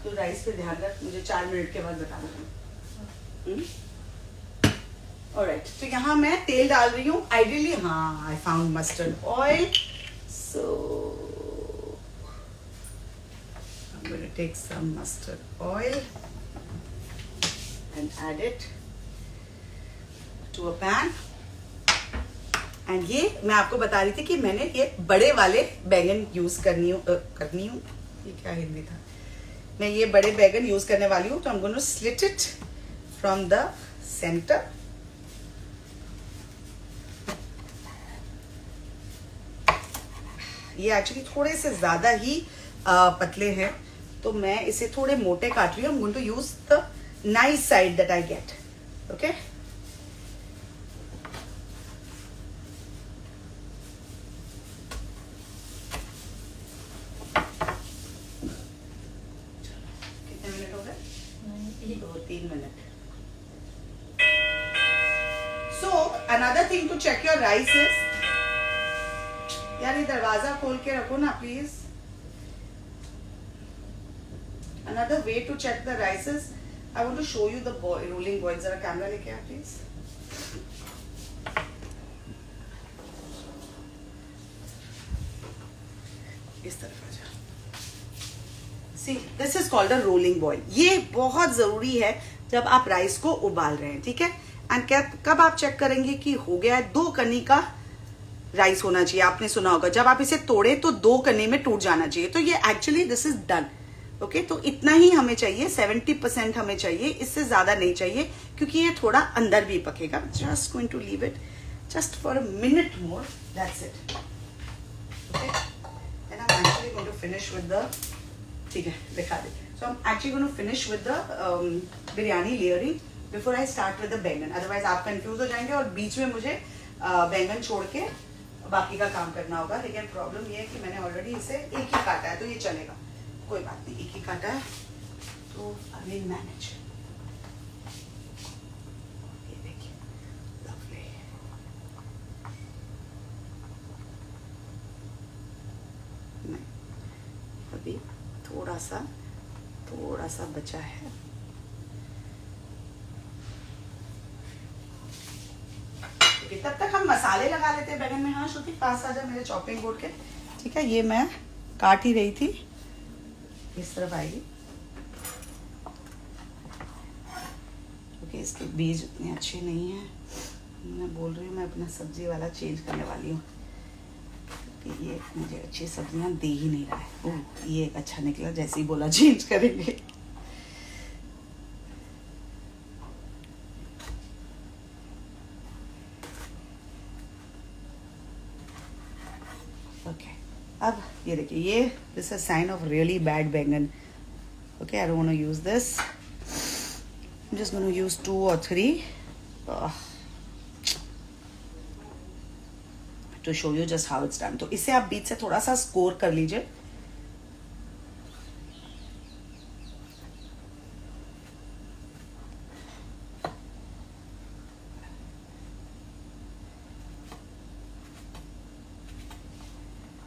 तो राइस पे ध्यान रख, मुझे 4 मिनट के बाद बता दूँ. ऑलराइट, तो यहाँ मैं तेल डाल रही हूँ. आइडियली हाँ, I found mustard oil, so I'm going to take some mustard oil and add it to a pan. And ये मैं आपको बता रही थी कि मैंने ये बड़े वाले बैंगन यूज करनी हूँ, ये क्या हिंदी था, मैं ये बड़े बैंगन यूज करने वाली हूँ. तो I'm going to slit it from the center. ये एक्चुअली थोड़े से ज्यादा ही पतले हैं, तो मैं इसे थोड़े मोटे काट रही हूँ. I'm going to use the nice side that I get. Okay? कितने मिनट हो गए? 2-3 minute. So another thing to check your rice is, यार ये दरवाजा खोल के रखो ना please. Another way to check the rice is, I want to show you the rolling boil. जरा कैमरा लेके आ प्लीज. इस तरफ आ जा. See, this is called a rolling boil. ये बहुत जरूरी है जब आप राइस को उबाल रहे हैं, ठीक है. एंड कब आप चेक करेंगे कि हो गया है? 2 कनी का राइस होना चाहिए. आपने सुना होगा जब आप इसे तोड़े तो 2 कनी में टूट जाना चाहिए. तो ये actually this is done. Okay, तो इतना ही हमें चाहिए, 70% हमें चाहिए, इससे ज्यादा नहीं चाहिए क्योंकि ये थोड़ा अंदर भी पकेगा. Just going to leave it just for a minute more, that's it. Okay, and I am actually going to finish with the, ठीक है दिखा दे. So I am actually going to finish with the biryani layering before I start with the baingan. Otherwise आप confuse हो जाएंगे और बीच में मुझे बैंगन छोड़ के बाकी का काम करना होगा. लेकिन प्रॉब्लम ये है कि मैंने ऑलरेडी इसे एक ही काटा है, तो ये चलेगा, कोई बात नहीं. एक ही काटा है तो आई विल मैनेज. ये देखिए, लवली. नहीं, अभी थोड़ा सा बचा है. तब तक हम मसाले लगा लेते हैं बैंगन में. हाँ श्रुति, पास आ जा मेरे चॉपिंग बोर्ड के. ठीक है, ये मैं काट ही रही थी, इस तरफ आएगी क्योंकि इसके बीज उतने अच्छे नहीं हैं. मैं बोल रही हूँ मैं अपना सब्जी वाला चेंज करने वाली हूँ कि ये मुझे अच्छी सब्जियां दे ही नहीं रहा है. ये एक अच्छा निकला, जैसे ही बोला चेंज करेंगे. अब ये देखिए, ये this is sign of really bad baingan. Okay, I don't want to use this. I am just going to use 2 or 3 to show you just how it's done. तो इसे आप बीच से थोड़ा सा स्कोर कर लीजिए.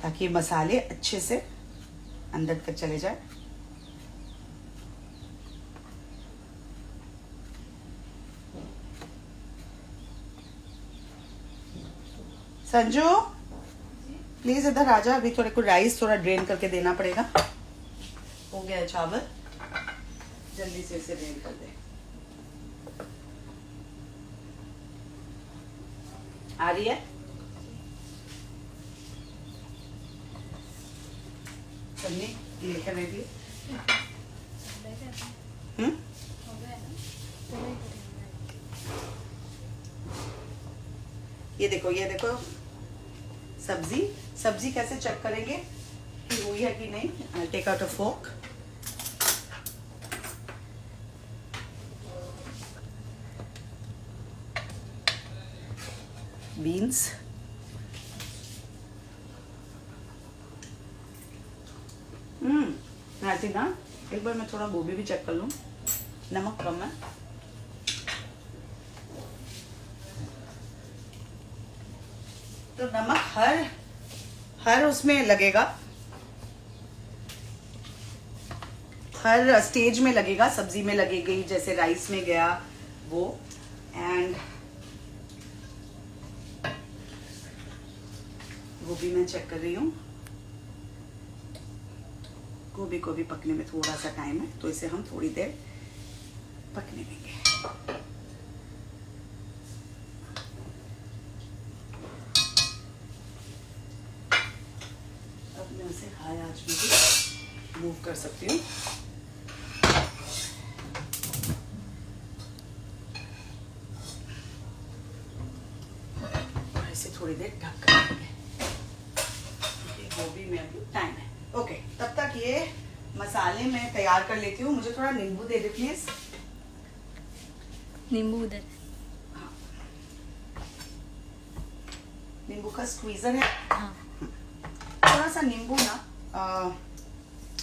ताकि मसाले अच्छे से अंदर तक चले जाए. संजू प्लीज इधर आ जा. अभी थोड़े को राइस थोड़ा ड्रेन करके देना पड़ेगा. हो गया है चावल, जल्दी से इसे ड्रेन कर दे. आ रही है सन्नी? लेकर रेडी। ये देखो सब्जी कैसे चेक करेंगे कि हुई है कि नहीं। I take out a fork. Beans, ऐसी ना, एक बार मैं थोड़ा गोभी भी चेक कर लूं। नमक कम है। तो नमक हर उसमें लगेगा, हर स्टेज में लगेगा। सब्जी में लगेगी, जैसे राइस में गया वो। एंड गोभी मैं चेक कर रही हूँ। गोभी को भी पकने में थोड़ा सा टाइम है, तो इसे हम थोड़ी देर पकने देंगे। अब मैं उसे हाई आंच में भी मूव कर सकती हूँ। और इसे थोड़ी देर ढक कर देंगे। गोभी में अभी टाइम है। ओके, तब तक ये मसाले मैं तैयार कर लेती हूँ। मुझे थोड़ा नींबू दे दे प्लीज। नींबू उधर। हाँ, नींबू का स्क्वीजर है। हाँ। थोड़ा सा नींबू ना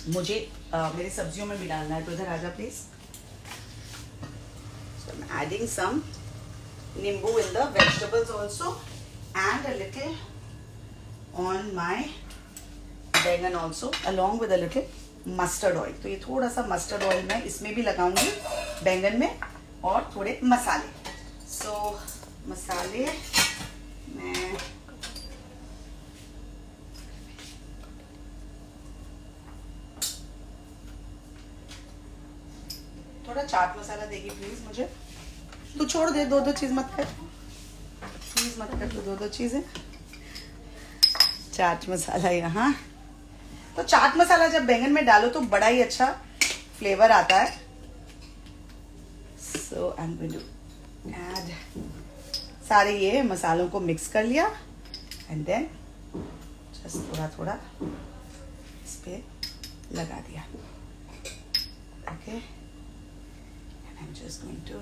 मुझे मेरी सब्जियों में भी डालना है, तो इधर आजा please. So I am adding some nimbu in the vegetables also and a little on my baingan also along with a little mustard oil. तो ये थोड़ा सा मस्टर्ड ऑयल मैं इसमें भी लगाऊंगी, बैंगन में, और थोड़े मसाले। सो मसाले मैं थोड़ा चाट मसाला देगी प्लीज मुझे। तू छोड़ दे, दो चीज मत कर प्लीज, मत कर तू दो चीजें। चाट मसाला यहाँ। तो चाट मसाला जब बैंगन में डालो तो बड़ा ही अच्छा फ्लेवर आता है। So I am going to add सारे ये मसालों को मिक्स कर लिया एंड देन जस्ट थोड़ा इस पे लगा दिया। Okay, and I am just going to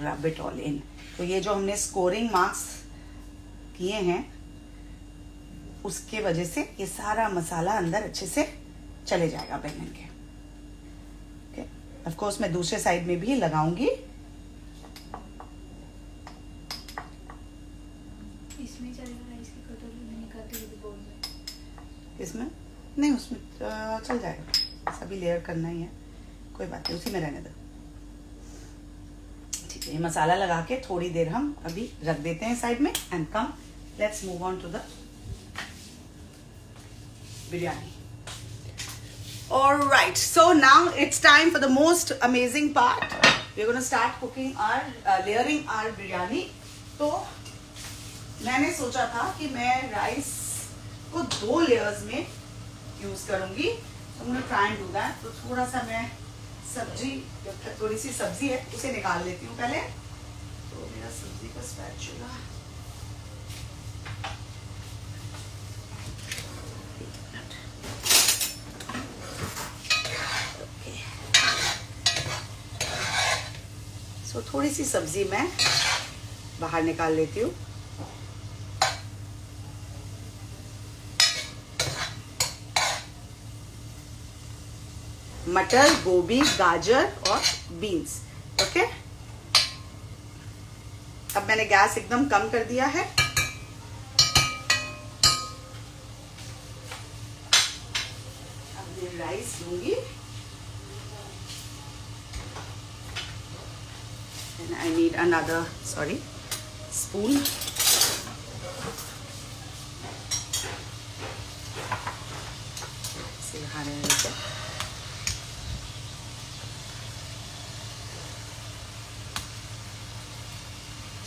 rub it all in. तो ये जो हमने स्कोरिंग मार्क्स किए हैं उसके वजह से ये सारा मसाला अंदर अच्छे से चले जाएगा बैंगन के। ओके, ऑफ कोर्स मैं दूसरे साइड में भी लगाऊंगी। इसमें चलेगा, राइस की कटोरी में निकालते हुए बोल में। इसमें नहीं, उसमें चल जाएगा। सभी लेयर करना ही है, कोई बात नहीं, उसी में रहने दो। ठीक है, ये मसाला लगा के थोड़ी देर हम अभी रख देते हैं साइड में। And come let's move on to the biryani. All right, so now it's time for the most amazing part. We're going to start cooking our layering our biryani. तो मैंने सोचा था कि मैं राइस को 2 लेयर्स में use करूंगी। तो I'm going to try and do that. तो थोड़ा सा मैं सब्जी, जब तक थोड़ी सी सब्जी है उसे निकाल लेती हूँ पहले। तो मेरा सब्जी का स्पैचुला थोड़ी सी सब्जी मैं बाहर निकाल लेती हूँ। मटर, गोभी, गाजर और बीन्स। ओके, अब मैंने गैस एकदम कम कर दिया है। अब मैं राइस लूंगी। And I need another, spoon.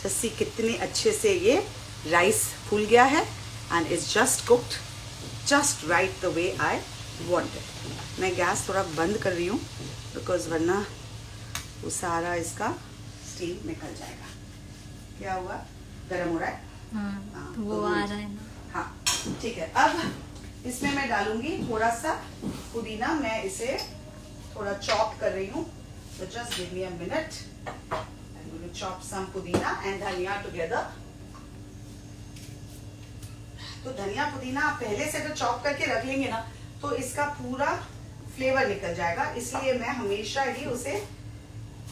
जैसे कितने अच्छे से ये राइस फूल गया है and it's just cooked just right the way I wanted. मैं गैस थोड़ा बंद कर रही हूँ बिकॉज वरना वो सारा इसका स्टीम निकल जाएगा। क्या हुआ, गर्म हो रहा है? हाँ, तो वो आ रहा है ना। हाँ ठीक है। अब इसमें मैं डालूंगी थोड़ा सा पुदीना। मैं इसे थोड़ा चॉप कर रही हूँ, तो just give me a minute. I'm going to chop some पुदीना एंड धनिया टुगेदर। तो धनिया पुदीना आप पहले से तो चॉप करके रख लेंगे ना, तो इसका पूरा फ्लेवर निकल जाएगा। इसलिए मैं हमेशा ही उसे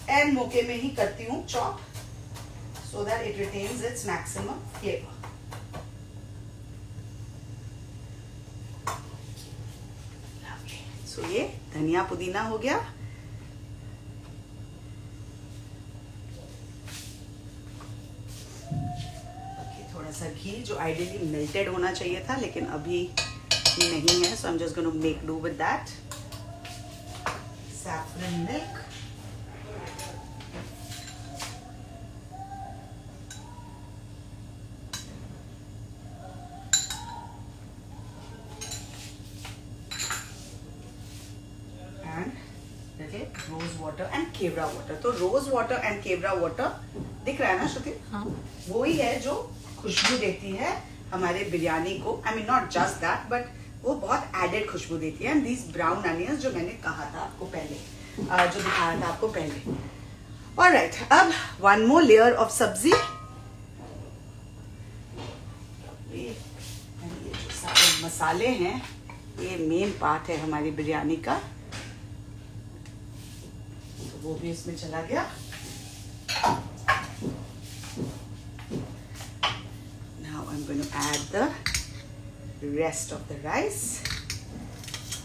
एंड मौके में ही करती हूँ chop, so that it retains its maximum flavor. Okay, so ये धनिया पुदीना हो गया। okay, थोड़ा सा घी जो आइडियली मेल्टेड होना चाहिए था लेकिन अभी नहीं है, so I'm just going to make do with that. Saffron milk. Rose water and kewra water. तो rose water and kewra water दिख रहा है ना श्रुति? हाँ। वो ही है जो खुशबू देती है हमारे बिरयानी को। I mean not just that, but वो बहुत एडेड खुशबू देती है। एंड दीज ब्राउन अनियंस जो मैंने कहा था आपको पहले, जो दिखाया था आपको पहले। ऑलराइट, अब वन मोर लेयर ऑफ सब्जी। ये जो सारे मसाले हैं, ये मेन पार्ट है हमारी बिरयानी का, तो वो भी इसमें चला गया। Now I'm going to add the rest of the rice.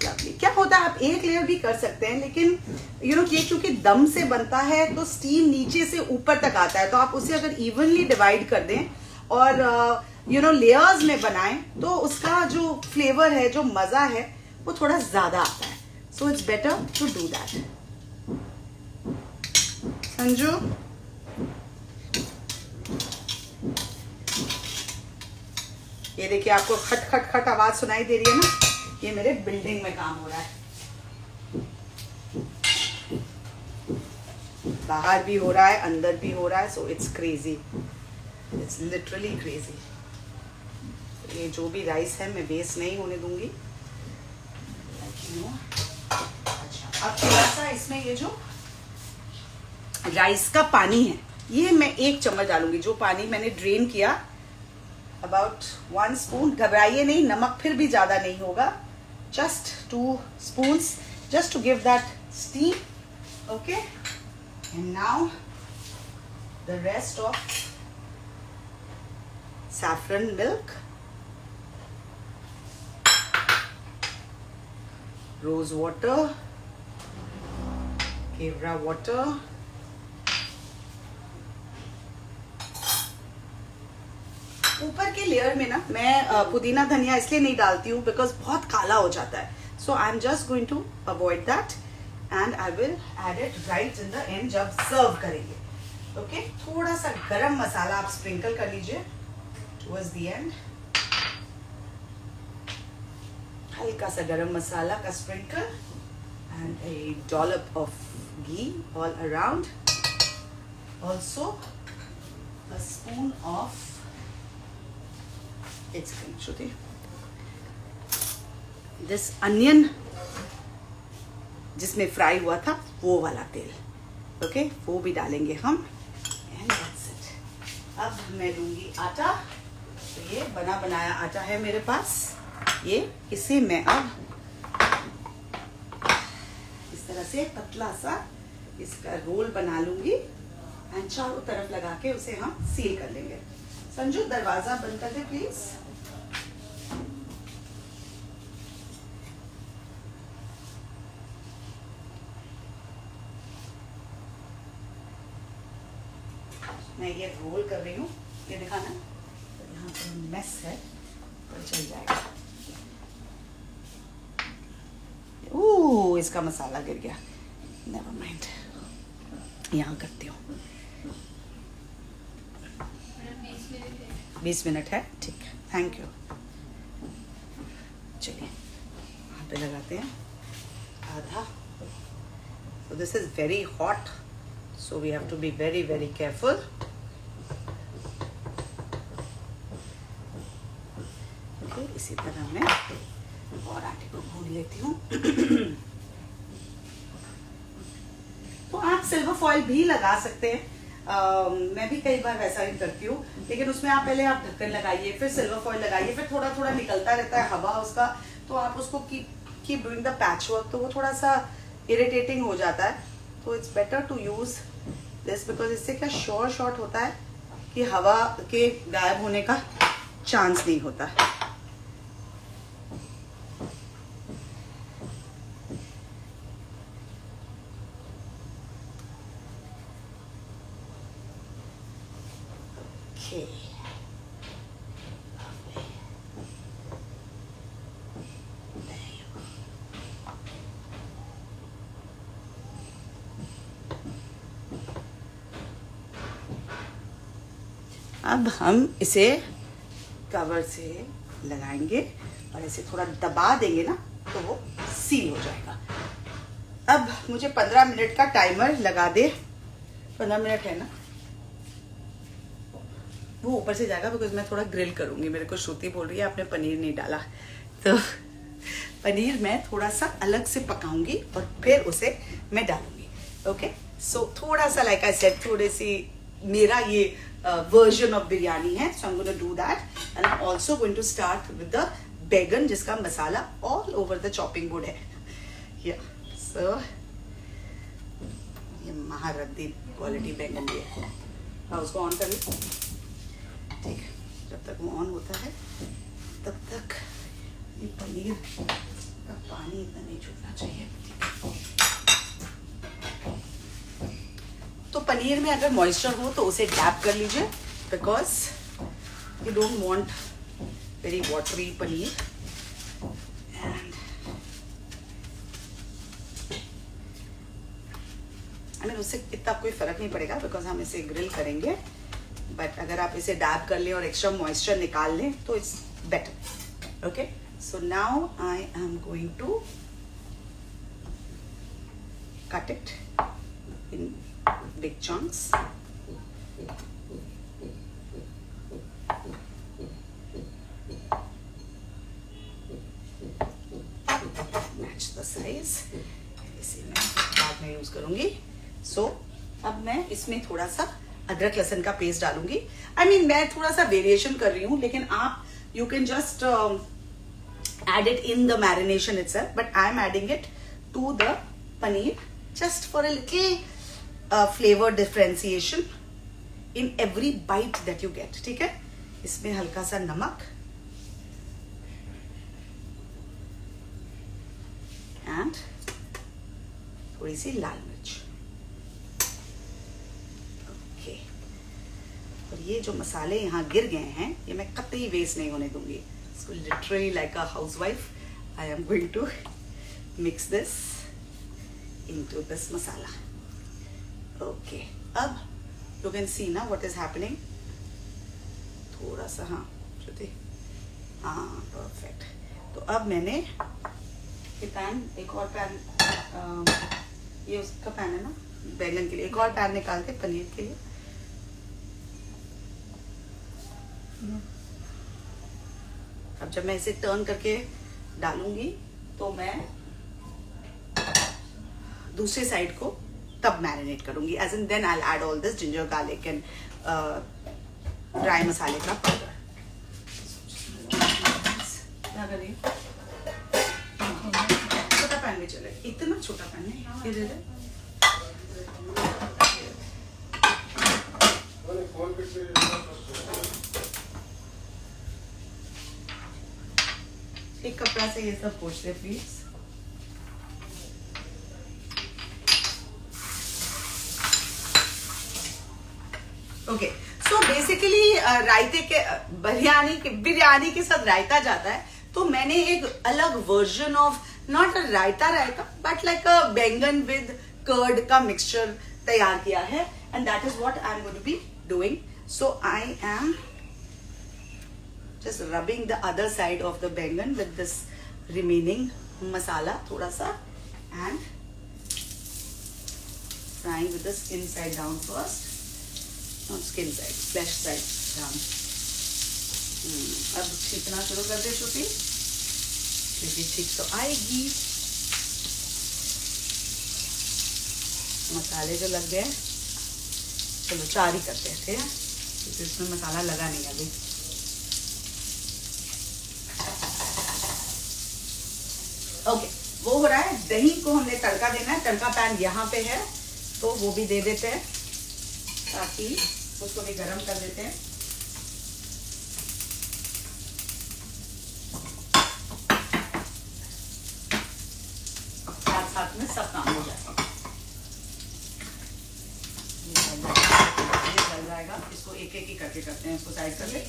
Lovely. क्या होता है, आप एक लेयर भी कर सकते हैं, लेकिन ये क्योंकि दम से बनता है तो स्टीम नीचे से ऊपर तक आता है, तो आप उसे अगर इवनली डिवाइड कर दें और लेयर्स में बनाएं तो उसका जो फ्लेवर है, जो मजा है, वो थोड़ा ज्यादा आता है। So it's better to do that. Sanju, ये देखिए आपको खट खट खट आवाज सुनाई दे रही है ना, ये मेरे बिल्डिंग में काम हो रहा है। बाहर भी हो रहा है, अंदर भी हो रहा है, so it's crazy, it's literally crazy. ये जो भी राइस है मैं वेस्ट नहीं होने दूंगी। अच्छा, अब थोड़ा सा इसमें ये जो राइस का पानी है, ये मैं 1 चम्मच डालूंगी। जो पानी मैंने ड्रेन किया, अबाउट 1 स्पून। घबराइए नहीं, नमक फिर भी ज्यादा नहीं होगा, just 2 spoons, just to give that steam. Okay, and now the rest of saffron milk, rose water, kewra water, ऊपर के लेयर में ना मैं पुदीना धनिया इसलिए नहीं डालती हूँ बिकॉज बहुत काला हो जाता है। So I am just going to avoid that and I will add it right in the end जब सर्व करेंगे। ओके, थोड़ा सा गरम मसाला आप स्प्रिंकल कर लीजिए टुवर्ड्स द एंड, हल्का सा गरम मसाला का sprinkle and A dollop of ghee all around, also a spoon of this onion जिसमें फ्राई हुआ था वो वाला तेल, ओके, वो भी डालेंगे हम। And that's it. अब मैं लूंगी आटा। तो ये बना बनाया आटा है मेरे पास, ये इसे मैं अब इस तरह से पतला सा इसका रोल बना लूंगी एंड चारों तरफ लगा के उसे हम सील कर लेंगे। संजू, दरवाजा बंद कर दे प्लीज। मैं ये रोल कर रही हूँ, ये दिखाना, तो यहाँ पर मेस है पर चल जाएगा। ओह, इसका मसाला गिर गया, नेवर माइंड, यहाँ करती हूँ। 20 मिनट है, ठीक है, थैंक यू। चलिए पे लगाते हैं आधा. So this is very hot, so we have to be very very careful. Okay, इसी तरह मैं और आटे को भून लेती हूँ. तो आप सिल्वर फॉइल भी लगा सकते हैं. मैं भी कई बार वैसा ही करती हूँ, लेकिन उसमें आप पहले आप ढक्कन लगाइए, फिर सिल्वर फॉइल लगाइए, फिर थोड़ा थोड़ा निकलता रहता है हवा उसका, तो आप उसको keep doing the patch work, तो वो थोड़ा सा इरिटेटिंग हो जाता है. तो it's better to use this, because इससे क्या श्योर शॉट होता है कि हवा के गायब होने का चांस नहीं होता. Okay. अब हम इसे कवर से लगाएंगे और ऐसे थोड़ा दबा देंगे ना तो वो सील हो जाएगा. अब मुझे 15 मिनट का टाइमर लगा दे. 15 मिनट है ना, वो ऊपर से जाएगा बिकॉज मैं थोड़ा ग्रिल करूंगी. मेरे को श्रुति बोल रही है आपने पनीर नहीं डाला, तो पनीर मैं थोड़ा सा अलग से पकाऊंगी और फिर उसे मैं डालूंगी. ओके, सो थोड़ा सा लाइक आई सेड, थोड़ी सी मेरा ये वर्जन ऑफ बिरयानी है. So I am going to do that and I am also going to start with the baingan, जिसका masala all over the chopping board है. या सो ये महारत्ती क्वालिटी बैगन ये है. हाँ, उसको ऑन कर ली. ठीक है, जब तक वो ऑन होता है तब तक ये पनीर का पानी इतना नहीं छूटना चाहिए. तो पनीर में अगर मॉइस्चर हो तो उसे डैप कर लीजिए, because you don't want very watery paneer. And I mean उससे इतना कोई फर्क नहीं पड़ेगा बिकॉज हम इसे ग्रिल करेंगे. बट अगर आप इसे डैप कर लें और एक्स्ट्रा मॉइस्चर निकाल लें तो it's better. Okay, so now I am going to cut it in big chunks. Match the size. इसे मैं बाद में यूज करूंगी. सो अब मैं इसमें थोड़ा सा अदरक लहसुन का पेस्ट डालूंगी. आई मीन मैं थोड़ा सा वेरिएशन कर रही हूँ, लेकिन आप you can just add it in the marination itself, but I am adding it to the paneer just for a little flavor differentiation in every bite that you get. ठीक है, इसमें हल्का सा नमक एंड थोड़ी सी लाल मिर्च. ओके, और ये जो मसाले यहाँ गिर गए हैं ये मैं कतई वेस्ट नहीं होने दूंगी. So literally like a housewife, I am going to mix this into this masala. Okay, अब you can see now what is happening. थोड़ा सा, हाँ श्रुति, हाँ परफेक्ट. तो अब मैंने ये पैन, एक और पैन, ये उसका पैन है ना बैंगन के लिए, एक और पैन निकाल के पनीर के लिए. अब जब मैं इसे टर्न करके डालूंगी तो मैं दूसरे साइड को तब मैरिनेट करूंगी. As in then I will add all this ginger garlic and dry मसाले का पाउडर. क्या करिए, छोटा पैन में चले, इतना छोटा पैन नहीं, ये दे दे. एक कपड़ा से ये सब पोंछ दे प्लीज. ओके, सो बेसिकली रायते के बिरयानी के साथ रायता जाता है. तो मैंने एक अलग version of, not a raita but like a baingan with curd का मिक्सचर तैयार किया है, and that is what I am going to be doing. So I am just rubbing the other side of the bangan with this remaining मसाला थोड़ा सा and frying with the skin side down first, not skin side, flash side down. अब छिकना शुरू कर दे श्रुति, क्योंकि छिक तो आएगी। मसाले जो लग गए, चलो 4 ही करते हैं, ठीक है, क्योंकि इसमें मसाला लगा नहीं अभी। ओके, वो हो रहा है। दही को हमने तड़का देना है, तड़का पैन यहाँ पे है तो वो भी दे देते हैं, ताकि उसको भी गरम कर देते हैं। साथ साथ में सब काम हो जाएगा। चल जाएगा, इसको एक एक ही करके करते हैं। इसको साइड कर ले,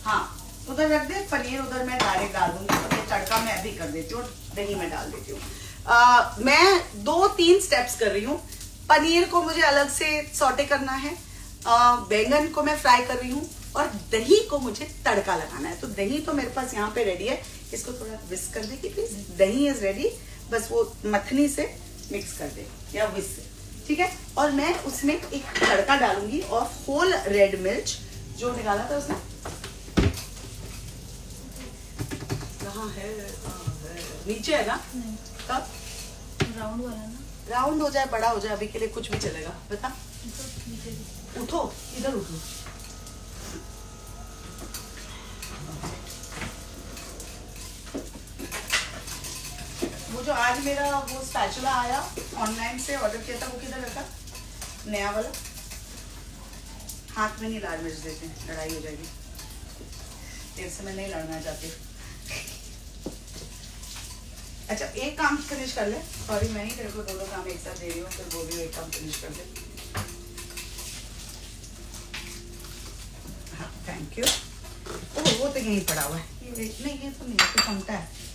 हाँ उधर रख दे। पनीर उधर मैं डायरेक्ट डाल दूंगी, तो तड़का मैं अभी कर देती हूँ, दही में डाल देती हूँ। मैं 2-3 स्टेप्स कर रही हूँ। पनीर को मुझे अलग से सौटे करना है, बैंगन को मैं फ्राई कर रही हूँ, और दही को मुझे तड़का लगाना है। तो दही तो मेरे पास यहाँ पे रेडी है, इसको थोड़ा विस्क कर देगी प्लीज। दही इज रेडी, बस वो मथनी से मिक्स कर दे या विस्क से, ठीक है। और मैं उसमें एक तड़का डालूंगी, और होल रेड मिर्च जो निकाला था उसने, कहाँ है, नीचे है ना? कब राउंड वाला ना, राउंड हो जाए, बड़ा हो जाए, अभी के लिए कुछ भी चलेगा। बता, उठो, इधर उठो। वो जो आज मेरा वो स्पैचुला आया ऑनलाइन से, ऑर्डर किया था, वो किधर रखा? नया वाला। हाथ में नहीं लाल मिर्च देते हैं, लड़ाई हो जाएगी। तेरे से मैं नहीं लड़ना चाहती। अच्छा, एक काम फिनिश कर ले। सॉरी, मैं ही तेरे को 2 काम एक साथ दे रही हूँ, फिर बोल रही हूँ एक काम फिनिश कर ले। हाँ, थैंक यू। ओह, वो तो यहीं पड़ा हुआ है। ये नहीं, ये तो नहीं, तो कमता है।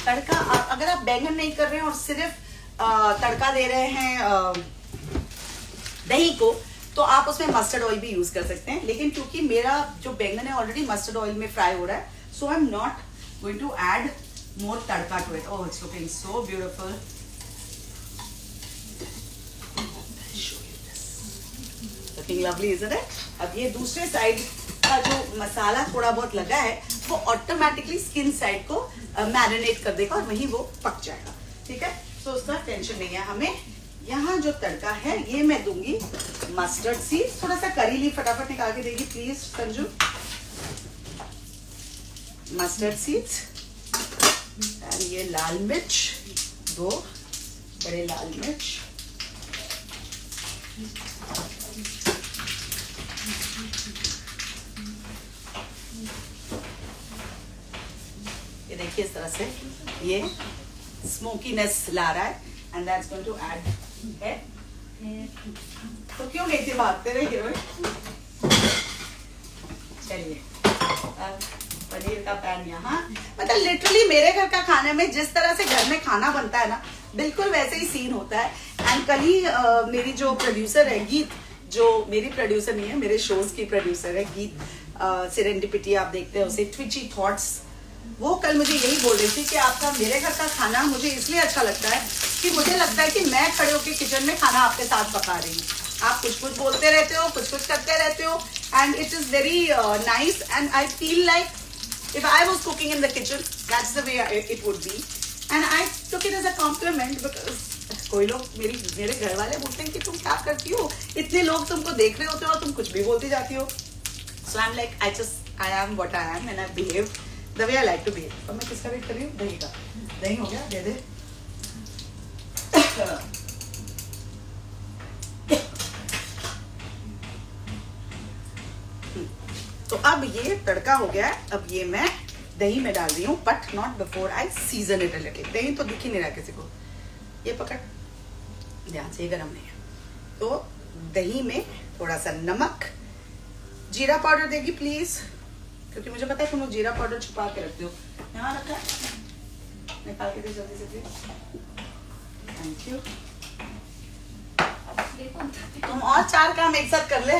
तड़का, अगर आप बैंगन नहीं कर रहे हैं और सिर्फ तड़का दे रहे हैं दही को, तो आप उसमें मस्टर्ड ऑयल भी यूज कर सकते हैं। लेकिन क्योंकि मेरा जो बैंगन है ऑलरेडी मस्टर्ड ऑयल में फ्राई हो रहा है, so I am not going to add more tadka to it. Oh, it's looking so beautiful. Looking lovely, isn't it? अब ये दूसरे साइड का जो मसाला थोड़ा बहुत लगा है, वो ऑटोमेटिकली स्किन साइड को मैरिनेट कर देगा, और वहीं वो पक जाएगा, ठीक है। तो उसका टेंशन नहीं है हमें। यहाँ जो तड़का है, ये मैं दूंगी मस्टर्ड सीड्स, थोड़ा सा करी लीफ फटाफट निकाल के देगी please Sanju. Mustard seeds, and ये लाल मिर्च, 2 बड़े लाल मिर्च, ये देखिए इस तरह से ये स्मोकीनेस ला रहा है, and that's going to add है। तो क्यों नहीं थे भागते रहे हीरोइन? चलिए, पनीर का पैन यहाँ, मतलब लिटरली मेरे घर का खाने में जिस तरह से घर में खाना बनता है ना, बिल्कुल वैसे ही सीन होता है। एंड कल ही मेरी जो प्रोड्यूसर है गीत, जो मेरी प्रोड्यूसर नहीं है, मेरे शोज की प्रोड्यूसर है गीत, सेरेंडिपिटी आप देखते हैं उसे, ट्विची थॉट्स, वो कल मुझे यही बोल रही थी कि आपका मेरे घर का खाना मुझे इसलिए अच्छा लगता है कि मुझे लगता है कि मैं खड़े होकर किचन में खाना आपके साथ पका रही हूँ। आप कुछ कुछ बोलते रहते हो, कुछ कुछ करते रहते हो, and it is very nice, and I feel like if I was cooking in the kitchen, that's the way it would be, and I took it as a compliment. Because कोई लोग मेरे घर वाले बोलते हैं कि तुम क्या करती हो, इतने लोग तुमको देख रहे होते हो और तुम कुछ भी बोलती जाती हो। So I am like, I am what I am, and I behave the way I like to behave। और मैं किसका वेट कर रही हूँ? दही का। दही हो गया, दे दे। तो अब ये तड़का हो गया है, अब ये मैं दही में डाल रही हूँ, but not before I season it a little. दही तो दिख ही नहीं रहा किसी को, ये पकड़ ध्यान से, ये गरम नहीं है। तो दही में थोड़ा सा नमक, जीरा पाउडर देगी प्लीज, क्योंकि मुझे पता है तुम लोग जीरा पाउडर छुपा के रखते हो। यहाँ रखा है, निकाल के दे जल्दी से प्लीज, थैंक यू। देखो तुम और 4 काम एक साथ कर ले।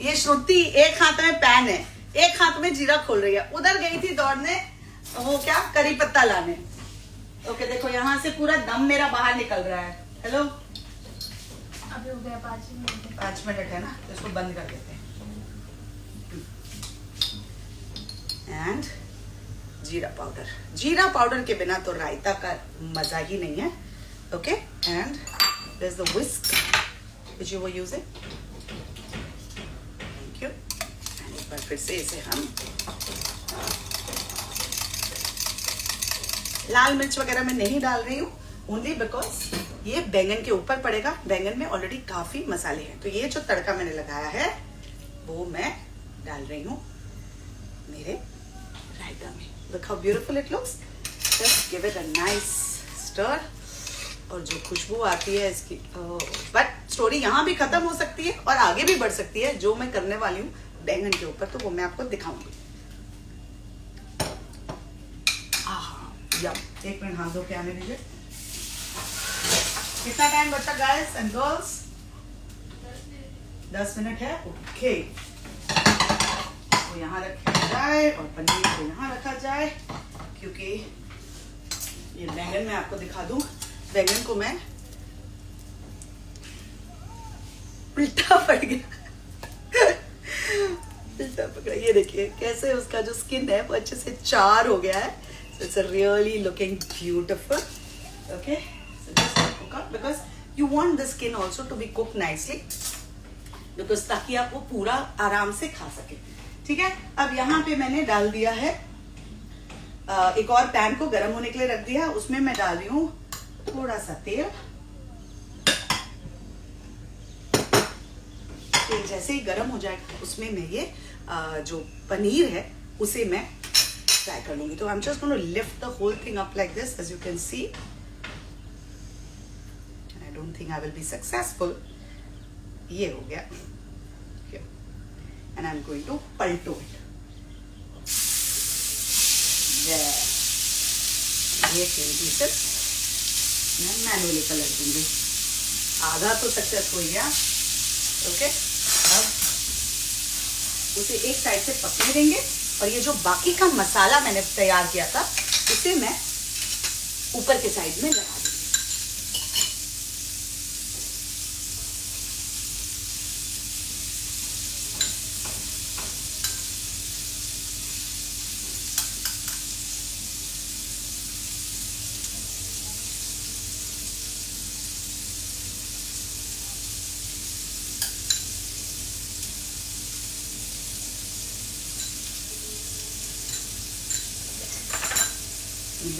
ये श्रुति एक हाथ में पैन है, एक हाथ में जीरा खोल रही है, उधर गई थी दौड़ने वो क्या करी पत्ता लाने। ओके देखो यहाँ से पूरा दम मेरा बाहर निकल रहा है। हेलो अभी हो गया 5 मिनट। 5 मिनट है ना, तो इसको बंद कर देते हैं। एंड जीरा पाउडर के बिना तो रायता का मजा ही नहीं है। Okay and there is the whisk which you were using. Thank you. And एक बार फिर से इसे हम लाल मिर्च वगैरह मैं नहीं डाल रही हूँ, ओनली बिकॉज ये बैंगन के ऊपर पड़ेगा। बैंगन में ऑलरेडी काफी मसाले हैं, तो ये जो तड़का मैंने लगाया है वो मैं डाल रही हूँ मेरे रायता में। Look how beautiful it looks. Just give it a nice stir. और जो खुशबू आती है इसकी, बट स्टोरी यहाँ भी खत्म हो सकती है और आगे भी बढ़ सकती है। जो मैं करने वाली हूँ बैंगन के ऊपर, तो वो मैं आपको दिखाऊंगी। एक मिनट हाथ धो के आने दीजिए। कितना टाइम बचा गाइस एंड गर्ल्स? 10 मिनट है। ओके तो यहाँ रखा जाए और पनीर को यहाँ रखा जाए, क्योंकि ये बैंगन मैं आपको दिखा दूं। बैंगन को मैं उल्टा पड़ गया उल्टा पकड़ा। ये देखिए कैसे उसका जो स्किन है वो अच्छे से चार हो गया है। So it's really looking beautiful. Okay, so just cook up because you want the skin also to be cooked nicely, because ताकि आप वो पूरा आराम से खा सके। ठीक है, अब यहाँ पे मैंने डाल दिया है एक और पैन को गर्म होने के लिए रख दिया। उसमें मैं डाल रही हूँ थोड़ा सा तेल। तेल जैसे ही गर्म हो जाएगा उसमें मैं ये जो पनीर है उसे मैं फ्राई कर लूंगी। तो I am just going to lift the whole thing up like this, as you can see. I don't think I will be successful. ये हो गया and I am going to पलटो इट। ये 3 पीसेस मैं manually पलट दूंगी। आधा तो सक्सेस हो गया। ओके, अब उसे एक साइड से पकने देंगे और ये जो बाकी का मसाला मैंने तैयार किया था उसे मैं ऊपर के साइड में लगा दूंगी।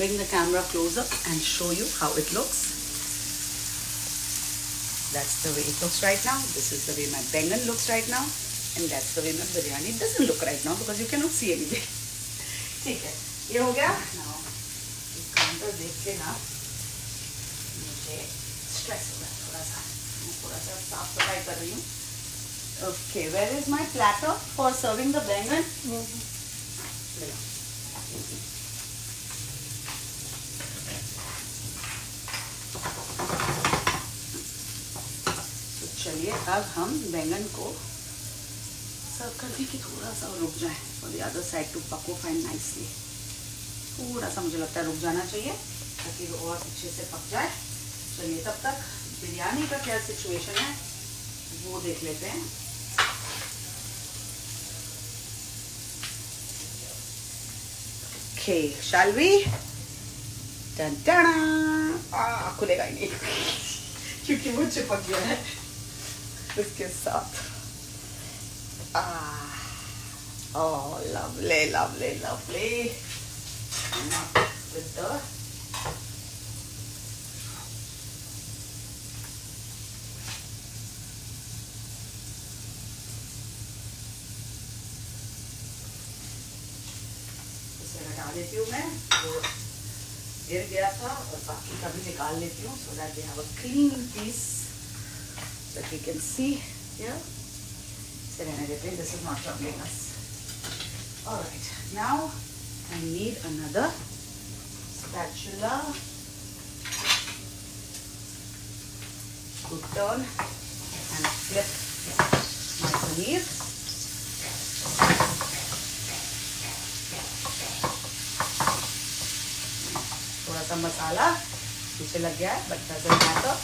Bring the camera closer and show you how it looks. That's the way it looks right now. This is the way my bangan looks right now, and that's the way my biryani doesn't look right now because you cannot see anything. ठीक है, ये हो गया। Now इस counter देख के ना मुझे स्ट्रेस हो रहा है थोड़ा सा। मैं थोड़ा सा साफ सफाई कर रही हूँ। Okay, where is my platter for serving the bangan? चलिए अब हम बैंगन को सर्व कर दें कि थोड़ा सा रुक जाए और द अदर साइड टू पको फाइन नाइसली। थोड़ा सा मुझे लगता है रुक जाना चाहिए ताकि वो और अच्छे से पक जाए। चलिए तब तक बिरयानी का क्या सिचुएशन है वो देख लेते हैं। Okay, shall we? टन टन। खुलेगा ही नहीं क्योंकि वो चिपक गया है इसके साथ। Oh, lovely, lovely, lovely. With the इसे हटा देती हूँ मैं, वो गिर गया था और बाकी का भी निकाल लेती हूँ so that we have a clean piece that we can see here. This is not troubling us. Alright, now I need another spatula. Good turn. and flip my paneer. थोड़ा सा मसाला पीछे लग गया है, but doesn't matter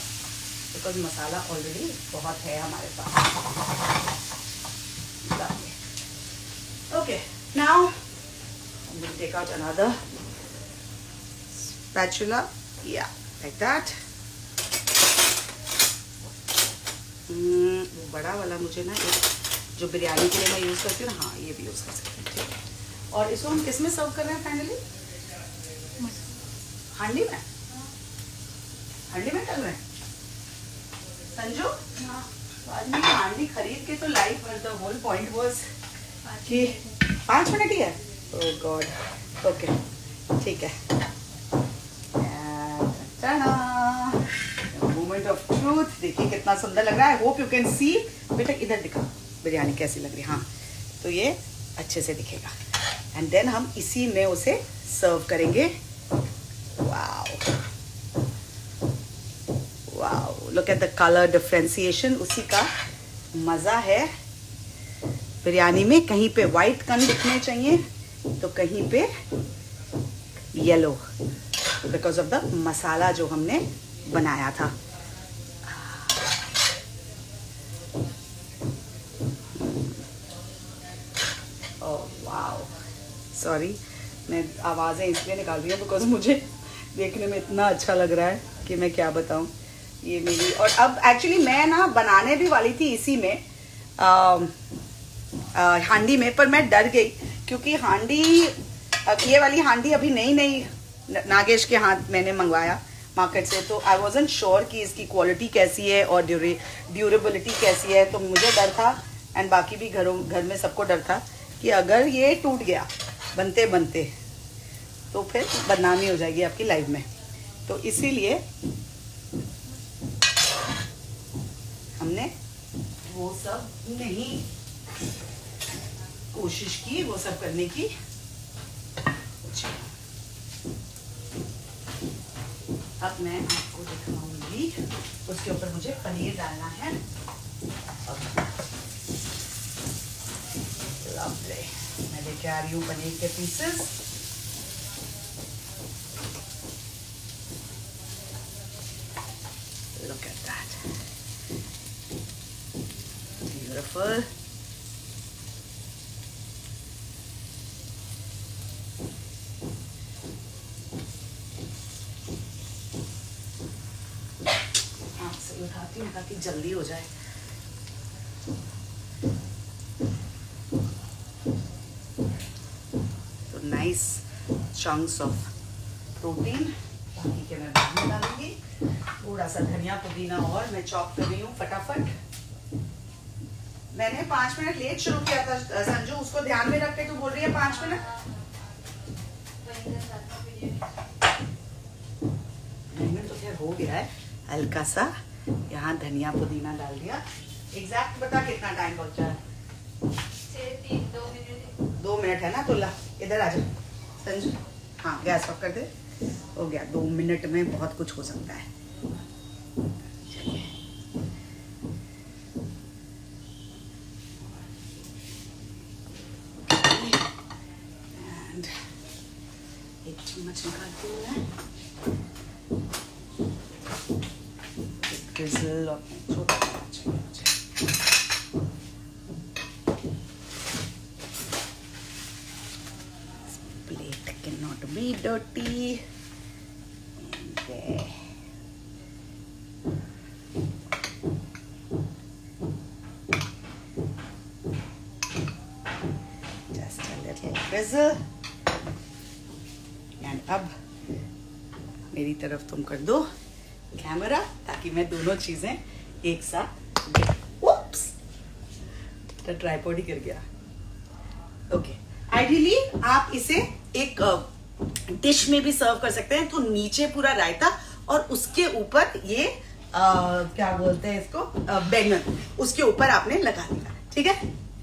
because masala already बहुत है हमारे पास. Okay, now I'm going to take out another spatula. Yeah, like that. वो बड़ा वाला मुझे ना एक जो बिरयानी के लिए मैं यूज़ करती हूँ ना, हाँ ये भी यूज़ कर सकती हूँ. ठीक है. और इसको हम किस में सर्व कर रहे हैं फाइनली? हांडी में. हांडी में कर रहे हैं संजू. तो आज मैं हांडी खरीद के तो लाई, पर द होल पॉइंट वाज कि 5 मिनट ही है. ओह गॉड. ओके ठीक है. Moment of truth. देखिए कितना सुंदर लग रहा है. होप यू कैन सी. बेटा इधर दिखा बिरयानी कैसी लग रही है. हाँ तो ये अच्छे से दिखेगा. एंड देन हम इसी में उसे सर्व करेंगे. Wow wow, look at the colour differentiation. उसी का मज़ा है बिरयानी में. कहीं पे वाइट कन दिखने चाहिए तो कहीं पे येलो, बिकॉज ऑफ द मसाला जो हमने बनाया था. ओह वाओ, सॉरी मैं आवाज़ें इसलिए निकाल रही हूँ बिकॉज मुझे देखने में इतना अच्छा लग रहा है कि मैं क्या बताऊँ. ये मेरी, और अब एक्चुअली मैं ना बनाने भी वाली थी इसी में हांडी में, पर मैं डर गई क्योंकि हांडी, ये वाली हांडी अभी नई नई नागेश के हाथ मैंने मंगवाया मार्केट से. तो आई वॉजंट श्योर कि इसकी क्वालिटी कैसी है और ड्यूरेबिलिटी कैसी है. तो मुझे डर था एंड बाकी भी घर में सबको डर था कि अगर ये टूट गया बनते बनते तो फिर बदनामी हो जाएगी आपकी लाइफ में. तो इसीलिए हमने वो सब नहीं कोशिश की, वो सब करने की. अब मैं आपको दिखाऊंगी. उसके ऊपर मुझे पनीर डालना है. मैं लेके आ रही हूँ पनीर के pieces. Look at that. Beautiful. उठाती हूँ ताकि जल्दी हो जाए. तो नाइस चंक्स ऑफ प्रोटीन. बाकी के मैं बाद में डालूंगी. थोड़ा सा धनिया पुदीना और मैं चॉप कर रही हूँ फटाफट. मैंने 5 मिनट लेट शुरू किया था संजू, उसको ध्यान में रख के तू बोल रही है 5 मिनट. तो खैर हो गया है. हल्का सा यहाँ धनिया पुदीना डाल दिया. एग्जैक्ट बता कितना टाइम बचा है? 2 मिनट है ना. तो ला इधर आ जा संजू. हाँ गैस ऑफ कर दे. हो गया. 2 मिनट में बहुत कुछ हो सकता है. एक चम्मच निकालती हूँ मैं. drizzle और छोटा चम्मच. Plate cannot be dirty. Okay. Just a little drizzle. And अब मेरी तरफ तुम कर दो कैमरा ताकि मैं दोनों चीजें एक साथ. उप्स, तो ट्राइपॉड ही गिर गया. ओके. आइडियली आप इसे एक डिश में भी सर्व कर सकते हैं. तो नीचे पूरा रायता और उसके ऊपर ये क्या बोलते हैं इसको, बैंगन उसके ऊपर आपने लगा दिया. ठीक है.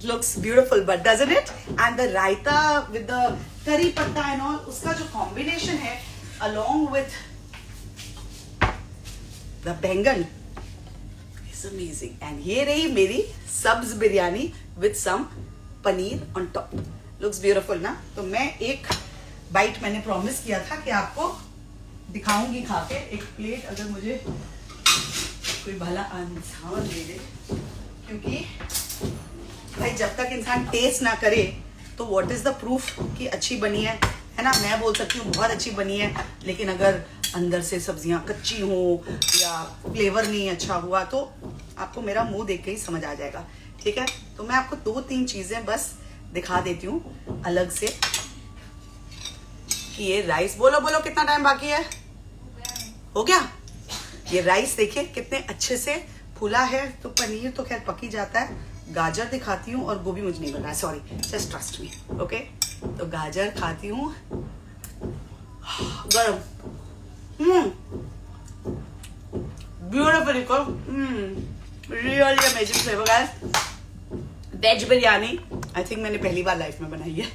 Looks beautiful but doesn't it. And the raita with the करी पत्ता एंड ऑल, उसका जो कॉम्बिनेशन है along with the baingan is it's amazing. And ये रही मेरी सब्ज biryani with some paneer on top. Looks beautiful ना। तो मैं एक बाइट मैंने प्रॉमिस किया था कि आपको दिखाऊंगी खा के। एक प्लेट अगर मुझे कोई भला इंसान दे दे, क्योंकि भाई जब तक इंसान टेस्ट ना करे तो व्हाट इज द प्रूफ कि अच्छी बनी है ना। मैं बोल सकती हूँ बहुत अच्छी बनी है, लेकिन अगर अंदर से सब्जियां कच्ची हो या फ्लेवर नहीं अच्छा हुआ तो आपको मेरा मुंह देख के ही समझ आ जाएगा। ठीक है, तो मैं आपको 2-3 चीजें बस दिखा देती हूँ अलग से कि ये राइस, बोलो बोलो कितना टाइम बाकी है, हो गया। ये राइस देखिए कितने अच्छे से फूला है। तो पनीर तो खैर पक ही जाता है। गाजर दिखाती हूँ और गोभी मुझे नहीं बनाया, sorry, just trust me. Okay, तो गाजर खाती हूँ गरम। Beautifully cooked, really amazing flavour guys. Veg biryani I think मैंने पहली बार लाइफ में बनाई है,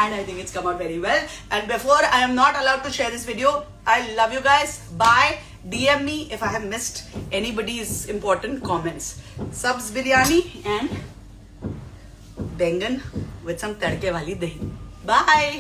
and I think it's come out very well. And before I am not allowed to share this video, I love you guys. Bye. DM me if I have missed anybody's important comments. Subs biryani and bengan with some tadke wali dahi. Bye.